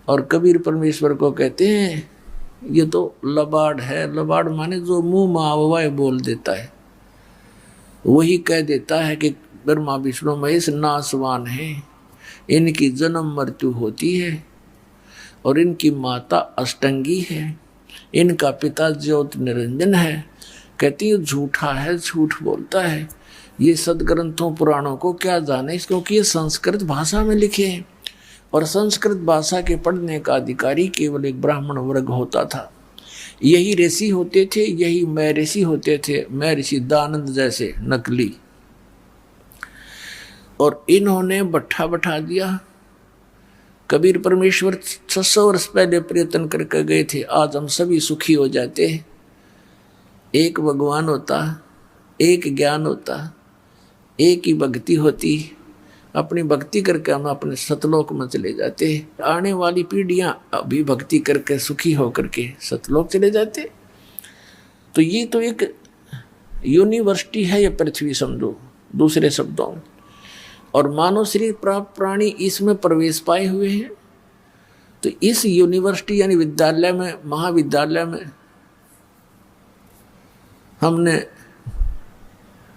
[SPEAKER 1] और कबीर परमेश्वर को कहते हैं ये तो लबाड़ है। लबाड़ माने जो मुंह माववाए बोल देता है, वही कह देता है कि ब्रह्मा विष्णु महेश नासवान है, इनकी जन्म मृत्यु होती है और इनकी माता अष्टंगी है, इनका पिता ज्योत निरंजन है। कहती है झूठा है, झूठ बोलता है, ये सदग्रंथों पुराणों को क्या जाने, क्योंकि ये संस्कृत भाषा में लिखे हैं और संस्कृत भाषा के पढ़ने का अधिकारी केवल एक ब्राह्मण वर्ग होता था। यही ऋषि होते थे, यही मैं ऋषि होते थे, मैं ऋषि दानंद जैसे नकली। और इन्होंने बट्ठा बैठा दिया। कबीर परमेश्वर 600 वर्ष पहले प्रयत्न करके गए थे, आज हम सभी सुखी हो जाते हैं। एक भगवान होता, एक ज्ञान होता, एक ही भक्ति होती। अपनी भक्ति करके हम अपने सतलोक में चले जाते। आने वाली पीढ़ियां अभी भक्ति करके सुखी होकर के सतलोक चले जाते। तो ये तो एक यूनिवर्सिटी है ये पृथ्वी, समझो दूसरे शब्दों में। और मानव शरीर प्राप्त प्राणी इसमें प्रवेश पाए हुए हैं। तो इस यूनिवर्सिटी यानी विद्यालय में, महाविद्यालय में हमने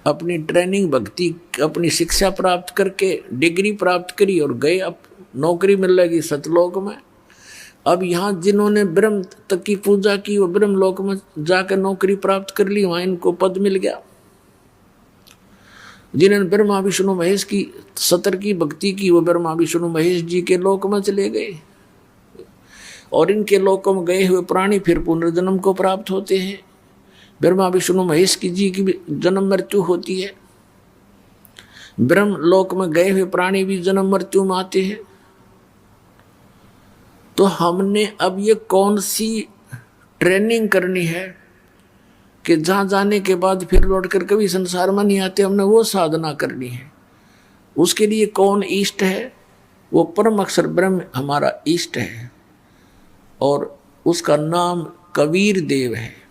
[SPEAKER 1] अपनी ट्रेनिंग भक्ति, अपनी शिक्षा प्राप्त करके डिग्री प्राप्त करी और गए। अब नौकरी मिल लगी सतलोक में। अब यहाँ जिन्होंने ब्रह्म तक की पूजा की वो ब्रह्म लोक में जाकर नौकरी प्राप्त कर ली, वहां इनको पद मिल गया। जिन्होंने ब्रह्मा विष्णु महेश की सतर की भक्ति की वो ब्रह्मा विष्णु महेश जी के लोक में चले गए। और इनके लोकों में गए हुए प्राणी फिर पुनर्जन्म को प्राप्त होते हैं। ब्रह्मा विष्णु महेश की जी की भी जन्म मृत्यु होती है। ब्रह्म लोक में गए हुए प्राणी भी जन्म मृत्यु में आते हैं। तो हमने अब ये कौन सी ट्रेनिंग करनी है कि जहां जाने के बाद फिर लौट कर कभी संसार में नहीं आते, हमने वो साधना करनी है। उसके लिए कौन इष्ट है? वो परम अक्षर ब्रह्म हमारा इष्ट है और उसका नाम कबीर देव है।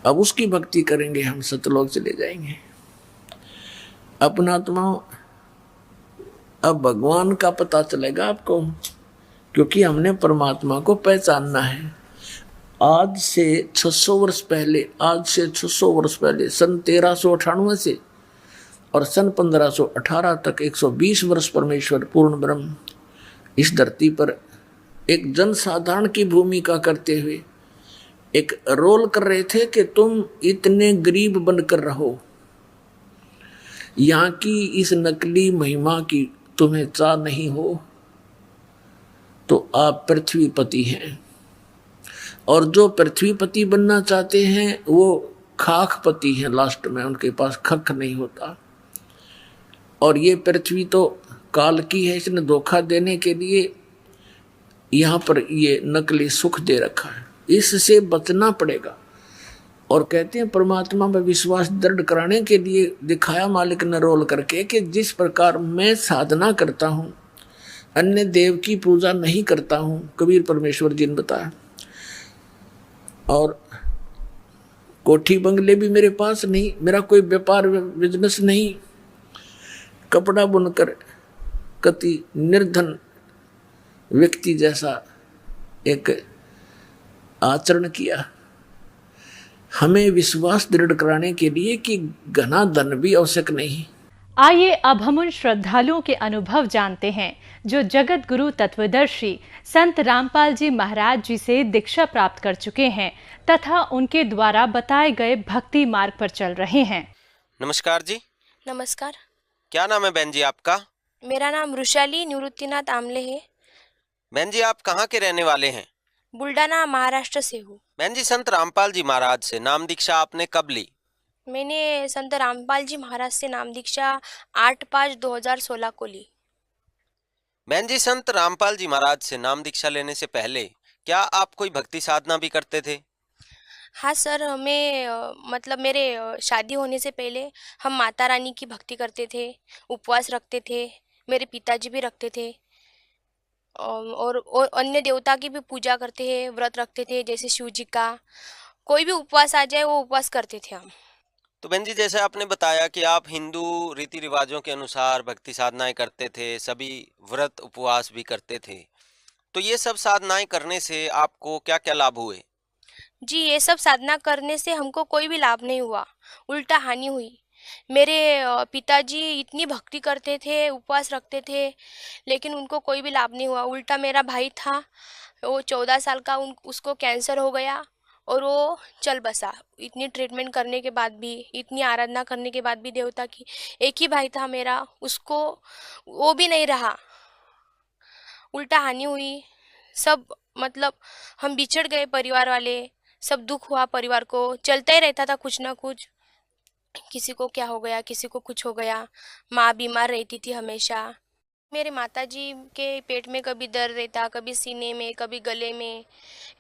[SPEAKER 1] अब उसकी भक्ति करेंगे हम, सतलोक चले जाएंगे। अपना अब भगवान का पता चलेगा आपको, क्योंकि हमने परमात्मा को पहचानना है। आज से 600 वर्ष पहले, सन 1398 से और सन 1518 तक 120 वर्ष परमेश्वर पूर्ण ब्रह्म इस धरती पर एक जनसाधारण की भूमिका करते हुए एक रोल कर रहे थे कि तुम इतने गरीब बनकर रहो, यहाँ की इस नकली महिमा की तुम्हें चाह नहीं हो, तो आप पृथ्वीपति हैं। और जो पृथ्वीपति बनना चाहते हैं वो खाकपति हैं, लास्ट में उनके पास खक नहीं होता। और ये पृथ्वी तो काल की है, इसने धोखा देने के लिए यहाँ पर ये नकली सुख दे रखा है, इससे बचना पड़ेगा। और कहते हैं परमात्मा में विश्वास दृढ़ कराने के लिए दिखाया मालिक ने रोल करके कि जिस प्रकार मैं साधना करता हूँ, अन्य देव की पूजा नहीं करता हूँ, कबीर परमेश्वर जी ने बताया। और कोठी बंगले भी मेरे पास नहीं, मेरा कोई व्यापार बिजनेस नहीं, कपड़ा बुनकर कति निर्धन व्यक्ति जैसा एक आचरण किया। हमें विश्वास दृढ़ कराने के लिए कि घना धन भी आवश्यक नहीं।
[SPEAKER 2] आइए अब हम उन श्रद्धालुओं के अनुभव जानते हैं जो जगत गुरु तत्वदर्शी संत रामपाल जी महाराज जी से दीक्षा प्राप्त कर चुके हैं तथा उनके द्वारा बताए गए भक्ति मार्ग पर चल रहे हैं।
[SPEAKER 3] नमस्कार जी।
[SPEAKER 4] नमस्कार।
[SPEAKER 3] क्या नाम है बहन जी आपका?
[SPEAKER 4] मेरा नाम रुशाली निवृत्तिनाथ आमले है।
[SPEAKER 3] बहन जी आप कहाँ के रहने वाले हैं?
[SPEAKER 4] बुल्डाना महाराष्ट्र से हूँ।
[SPEAKER 3] बहन जी संत रामपाल जी महाराज से नाम दीक्षा आपने कब ली?
[SPEAKER 4] मैंने संत रामपाल जी महाराज से नाम दीक्षा 8/5/2016 को ली।
[SPEAKER 3] बहन जी संत रामपाल जी महाराज से नाम दीक्षा लेने से पहले क्या आप कोई भक्ति साधना भी करते थे?
[SPEAKER 4] हाँ सर, हमें मतलब मेरे शादी होने से पहले हम माता रानी की भक्ति करते थे, उपवास रखते थे, मेरे पिताजी भी रखते थे। और अन्य देवता की भी पूजा करते हैं, व्रत रखते थे, जैसे शिव जी का। कोई भी उपवास आ जाए वो उपवास करते थे हम।
[SPEAKER 3] तो बहन जी जैसे आपने बताया कि आप हिंदू रीति रिवाजों के अनुसार भक्ति साधनाएं करते थे, सभी व्रत उपवास भी करते थे, तो ये सब साधनाएं करने से आपको क्या क्या लाभ हुए?
[SPEAKER 4] जी, ये सब साधना करने से हमको कोई भी लाभ नहीं हुआ, उल्टा हानि हुई। मेरे पिताजी इतनी भक्ति करते थे, उपवास रखते थे, लेकिन उनको कोई भी लाभ नहीं हुआ। उल्टा मेरा भाई था, वो 14 साल का, उसको कैंसर हो गया और वो चल बसा। इतनी ट्रीटमेंट करने के बाद भी, इतनी आराधना करने के बाद भी देवता की, एक ही भाई था मेरा, उसको वो भी नहीं रहा, उल्टा हानि हुई। सब मतलब हम बिछड़ गए, परिवार वाले सब, दुख हुआ परिवार को, चलता ही रहता था कुछ ना कुछ। किसी को क्या हो गया, किसी को कुछ हो गया। माँ बीमार रहती थी हमेशा। मेरे माताजी के पेट में कभी दर्द रहता, कभी सीने में, कभी गले में,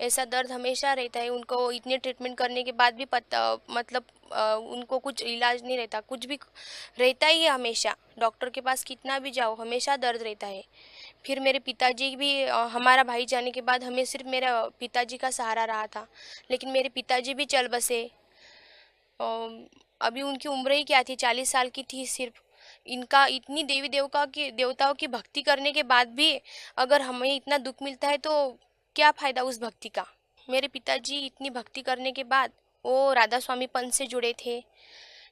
[SPEAKER 4] ऐसा दर्द हमेशा रहता है। उनको इतने ट्रीटमेंट करने के बाद भी पता मतलब उनको कुछ इलाज नहीं रहता, कुछ भी रहता ही है हमेशा। डॉक्टर के पास कितना भी जाओ हमेशा दर्द रहता है। फिर मेरे पिताजी भी हमारा भाई जाने के बाद हमें सिर्फ मेरा पिताजी का सहारा रहा था, लेकिन मेरे पिताजी भी चल बसे। अभी उनकी उम्र ही क्या थी, 40 साल की थी सिर्फ। इनका इतनी देवताओं की भक्ति करने के बाद भी अगर हमें इतना दुख मिलता है तो क्या फायदा उस भक्ति का। मेरे पिताजी इतनी भक्ति करने के बाद वो राधा स्वामी पंथ से जुड़े थे,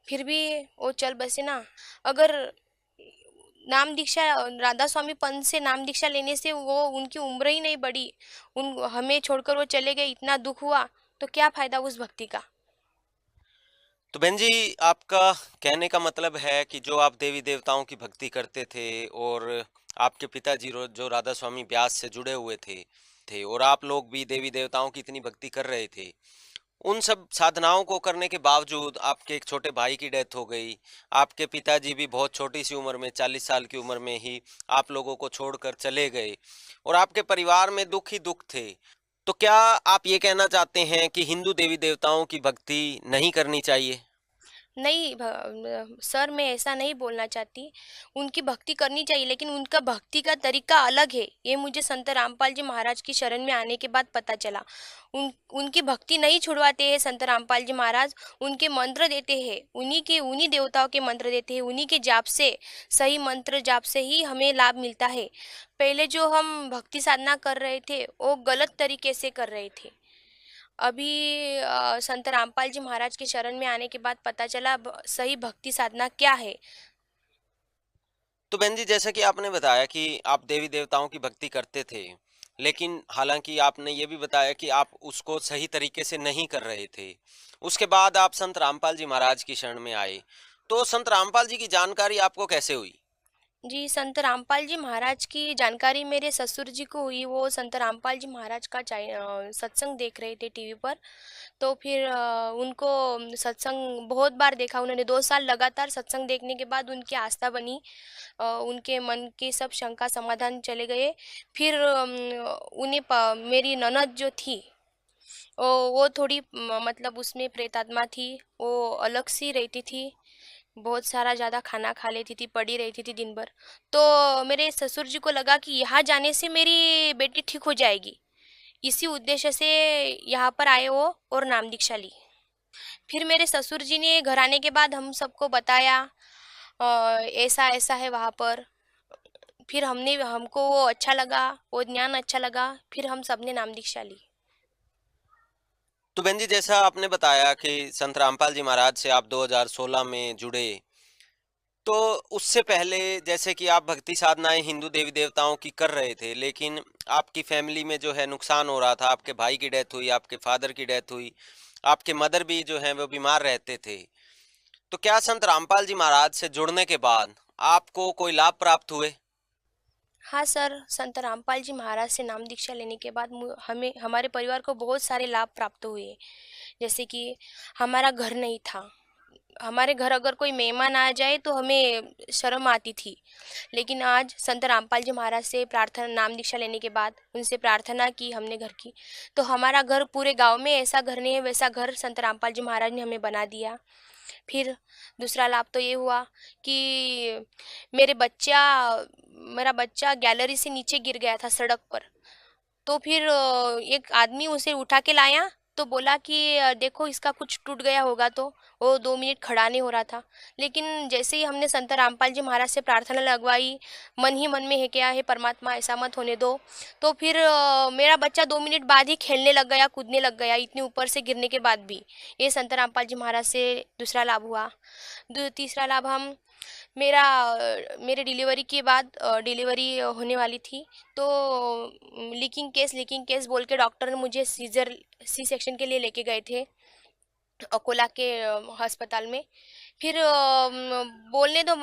[SPEAKER 4] फिर भी वो चल बसे ना। अगर नाम दीक्षा राधा स्वामी पंथ से नाम दीक्षा लेने से वो उनकी उम्र ही नहीं बढ़ी, उन हमें छोड़कर वो चले गए, इतना दुख हुआ, तो क्या फायदा उस भक्ति का।
[SPEAKER 3] तो बहन जी, आपका कहने का मतलब है कि जो आप देवी देवताओं की भक्ति करते थे और आपके पिताजी जो राधा स्वामी ब्यास से जुड़े हुए थे और आप लोग भी देवी देवताओं की इतनी भक्ति कर रहे थे, उन सब साधनाओं को करने के बावजूद आपके एक छोटे भाई की डेथ हो गई। आपके पिताजी भी बहुत छोटी सी उम्र में 40 साल की उम्र में ही आप लोगों को छोड़कर चले गए और आपके परिवार में दुख ही दुख थे। तो क्या आप ये कहना चाहते हैं कि हिंदू देवी देवताओं की भक्ति नहीं करनी चाहिए?
[SPEAKER 4] नहीं सर, मैं ऐसा नहीं बोलना चाहती। उनकी भक्ति करनी चाहिए, लेकिन उनका भक्ति का तरीका अलग है। ये मुझे संत रामपाल जी महाराज की शरण में आने के बाद पता चला। उनकी भक्ति नहीं छुड़वाते हैं संत रामपाल जी महाराज, उनके मंत्र देते हैं, उन्हीं देवताओं के मंत्र देते हैं, उन्हीं के जाप से, सही मंत्र जाप से ही हमें लाभ मिलता है। पहले जो हम भक्ति साधना कर रहे थे वो गलत तरीके से कर रहे थे। अभी संत रामपाल जी महाराज के शरण में आने के बाद पता चला सही भक्ति साधना क्या है।
[SPEAKER 3] तो बहन जी, जैसा कि आपने बताया कि आप देवी देवताओं की भक्ति करते थे, लेकिन हालांकि आपने ये भी बताया कि आप उसको सही तरीके से नहीं कर रहे थे। उसके बाद आप संत रामपाल जी महाराज की शरण में आए। तो संत रामपाल जी की जानकारी आपको कैसे हुई?
[SPEAKER 4] जी, संत रामपाल जी महाराज की जानकारी मेरे ससुर जी को हुई। वो संत रामपाल जी महाराज का सत्संग देख रहे थे टीवी पर। तो फिर उनको सत्संग बहुत बार देखा उन्होंने। 2 साल लगातार सत्संग देखने के बाद उनकी आस्था बनी। उनके मन की सब शंका समाधान चले गए। फिर मेरी ननद जो थी वो थोड़ी मतलब उसमें प्रेतात्मा थी, वो अलग सी रहती थी, बहुत सारा ज़्यादा खाना खा लेती थी, पड़ी रहती थी दिन भर। तो मेरे ससुर जी को लगा कि यहाँ जाने से मेरी बेटी ठीक हो जाएगी, इसी उद्देश्य से यहाँ पर आए वो और नाम दीक्षा ली। फिर मेरे ससुर जी ने घर आने के बाद हम सबको बताया ऐसा ऐसा है वहाँ पर। फिर हमको वो अच्छा लगा, वो ज्ञान अच्छा लगा, फिर हम सबने नाम दीक्षा ली।
[SPEAKER 3] तो बहन जी, जैसा आपने बताया कि संत रामपाल जी महाराज से आप 2016 में जुड़े, तो उससे पहले जैसे कि आप भक्ति साधनाएं हिंदू देवी देवताओं की कर रहे थे, लेकिन आपकी फैमिली में जो है नुकसान हो रहा था। आपके भाई की डेथ हुई, आपके फादर की डेथ हुई, आपके मदर भी जो है वो बीमार रहते थे। तो क्या संत रामपाल जी महाराज से जुड़ने के बाद आपको कोई लाभ प्राप्त हुए?
[SPEAKER 4] हाँ सर, संत रामपाल जी महाराज से नाम दीक्षा लेने के बाद हमें हमारे परिवार को बहुत सारे लाभ प्राप्त हुए। जैसे कि हमारा घर नहीं था, हमारे घर अगर कोई मेहमान आ जाए तो हमें शर्म आती थी, लेकिन आज संत रामपाल जी महाराज से प्रार्थना, नाम दीक्षा लेने के बाद उनसे प्रार्थना की हमने घर की, तो हमारा घर पूरे गांव में ऐसा घर नहीं है वैसा घर संत रामपाल जी महाराज ने हमें बना दिया। फिर दूसरा लाभ तो ये हुआ कि मेरा बच्चा गैलरी से नीचे गिर गया था सड़क पर। तो फिर एक आदमी उसे उठा के लाया, तो बोला कि देखो इसका कुछ टूट गया होगा। तो वो 2 मिनट खड़ा नहीं हो रहा था, लेकिन जैसे ही हमने संत रामपाल जी महाराज से प्रार्थना लगवाई, मन ही मन में है क्या है परमात्मा ऐसा मत होने दो, तो फिर मेरा बच्चा 2 मिनट बाद ही खेलने लग गया, कूदने लग गया, इतने ऊपर से गिरने के बाद भी। ये संत रामपाल जी महाराज से दूसरा लाभ हुआ। तीसरा लाभ मेरे डिलीवरी के बाद डिलीवरी होने वाली थी, तो लीकिंग केस बोल के डॉक्टर ने मुझे सी सेक्शन के लिए लेके गए थे अकोला के अस्पताल में। फिर बोलने दो,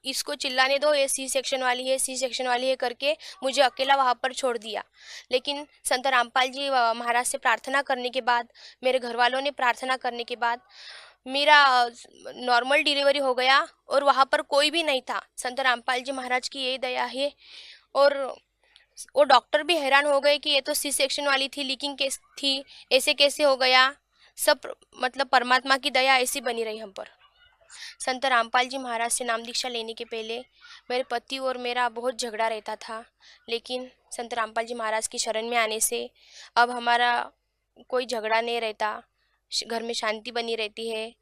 [SPEAKER 4] इसको चिल्लाने दो, ये सी सेक्शन वाली है करके मुझे अकेला वहाँ पर छोड़ दिया। लेकिन संत रामपाल जी महाराज से प्रार्थना करने के बाद, मेरे घर वालों ने प्रार्थना करने के बाद मेरा नॉर्मल डिलीवरी हो गया और वहाँ पर कोई भी नहीं था। संत रामपाल जी महाराज की यही दया है। और वो डॉक्टर भी हैरान हो गए कि ये तो सी सेक्शन वाली थी, लीकिंग केस थी, ऐसे कैसे हो गया। सब मतलब परमात्मा की दया ऐसी बनी रही हम पर। संत रामपाल जी महाराज से नाम दीक्षा लेने के पहले मेरे पति और मेरा बहुत झगड़ा रहता था, लेकिन संत रामपाल जी महाराज की शरण में आने से अब हमारा कोई झगड़ा नहीं रहता, घर में शांति बनी रहती है।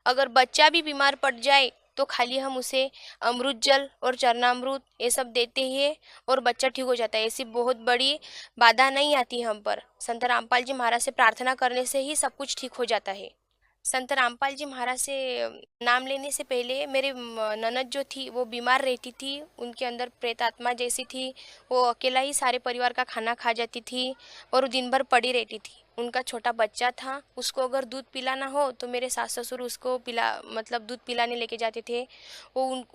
[SPEAKER 4] अगर बच्चा भी बीमार पड़ जाए तो खाली हम उसे अमृत जल और चरणामृत ये सब देते हैं और बच्चा ठीक हो जाता है। ऐसी बहुत बड़ी बाधा नहीं आती हम पर। संत रामपाल जी महाराज से प्रार्थना करने से ही सब कुछ ठीक हो जाता है। संत रामपाल जी महाराज से नाम लेने से पहले मेरे ननद जो थी वो बीमार रहती थी, उनके अंदर प्रेत आत्मा जैसी थी। वो अकेला ही सारे परिवार का खाना खा जाती थी और वो दिन भर पड़ी रहती थी। उनका छोटा बच्चा था, उसको अगर दूध पिलाना हो तो मेरे सास ससुर उसको दूध पिलाने लेके जाते थे।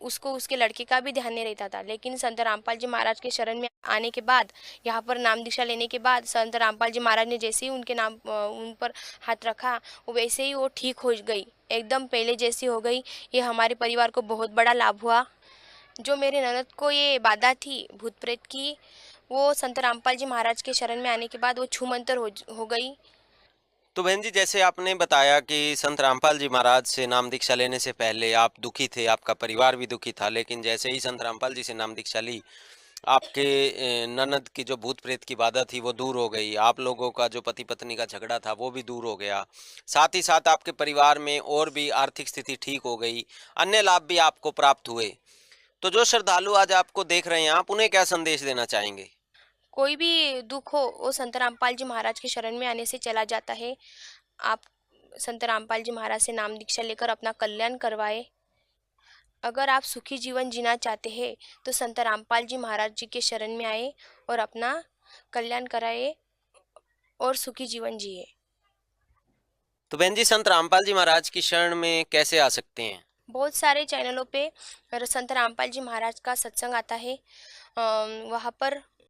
[SPEAKER 4] उसको उसके लड़के का भी ध्यान नहीं रहता था। लेकिन संत रामपाल जी महाराज के शरण में आने के बाद, यहाँ पर नाम दीक्षा लेने के बाद, संत रामपाल जी महाराज ने जैसे ही उनके नाम उन पर हाथ रखा वैसे ही वो ठीक हो गई, एकदम पहले जैसी हो गई। ये हमारे परिवार को बहुत बड़ा लाभ हुआ। जो मेरे ननद को ये बाधा थी भूत प्रेत की, वो संत रामपाल जी महाराज के शरण में आने के बाद वो छूमंतर हो गई।
[SPEAKER 3] तो बहन जी, जैसे आपने बताया कि संत रामपाल जी महाराज से नाम दीक्षा लेने से पहले आप दुखी थे, आपका परिवार भी दुखी था, लेकिन जैसे ही संत रामपाल जी से नाम दीक्षा ली, आपके ननद की जो भूत प्रेत की बाधा थी वो दूर हो गई, आप लोगों का जो पति पत्नी का झगड़ा था वो भी दूर हो गया, साथ ही साथ आपके परिवार में और भी आर्थिक स्थिति ठीक हो गई, अन्य लाभ भी आपको प्राप्त हुए। तो जो श्रद्धालु आज आपको देख रहे हैं, आप उन्हें क्या संदेश देना चाहेंगे?
[SPEAKER 4] कोई भी दुख हो वो संत रामपाल जी महाराज के शरण में आने से चला जाता है। आप संत रामपाल जी महाराज से नाम दीक्षा लेकर अपना कल्याण करवाए। अगर आप सुखी जीवन जीना चाहते हैं तो संत रामपाल जी महाराज जी के शरण में आए और अपना कल्याण कराए और सुखी जीवन जिए।
[SPEAKER 3] तो बहन जी, संत रामपाल जी महाराज की शरण में कैसे आ सकते हैं?
[SPEAKER 4] बहुत सारे चैनलों पे संत रामपाल जी महाराज का सत्संग आता है। वहाँ पर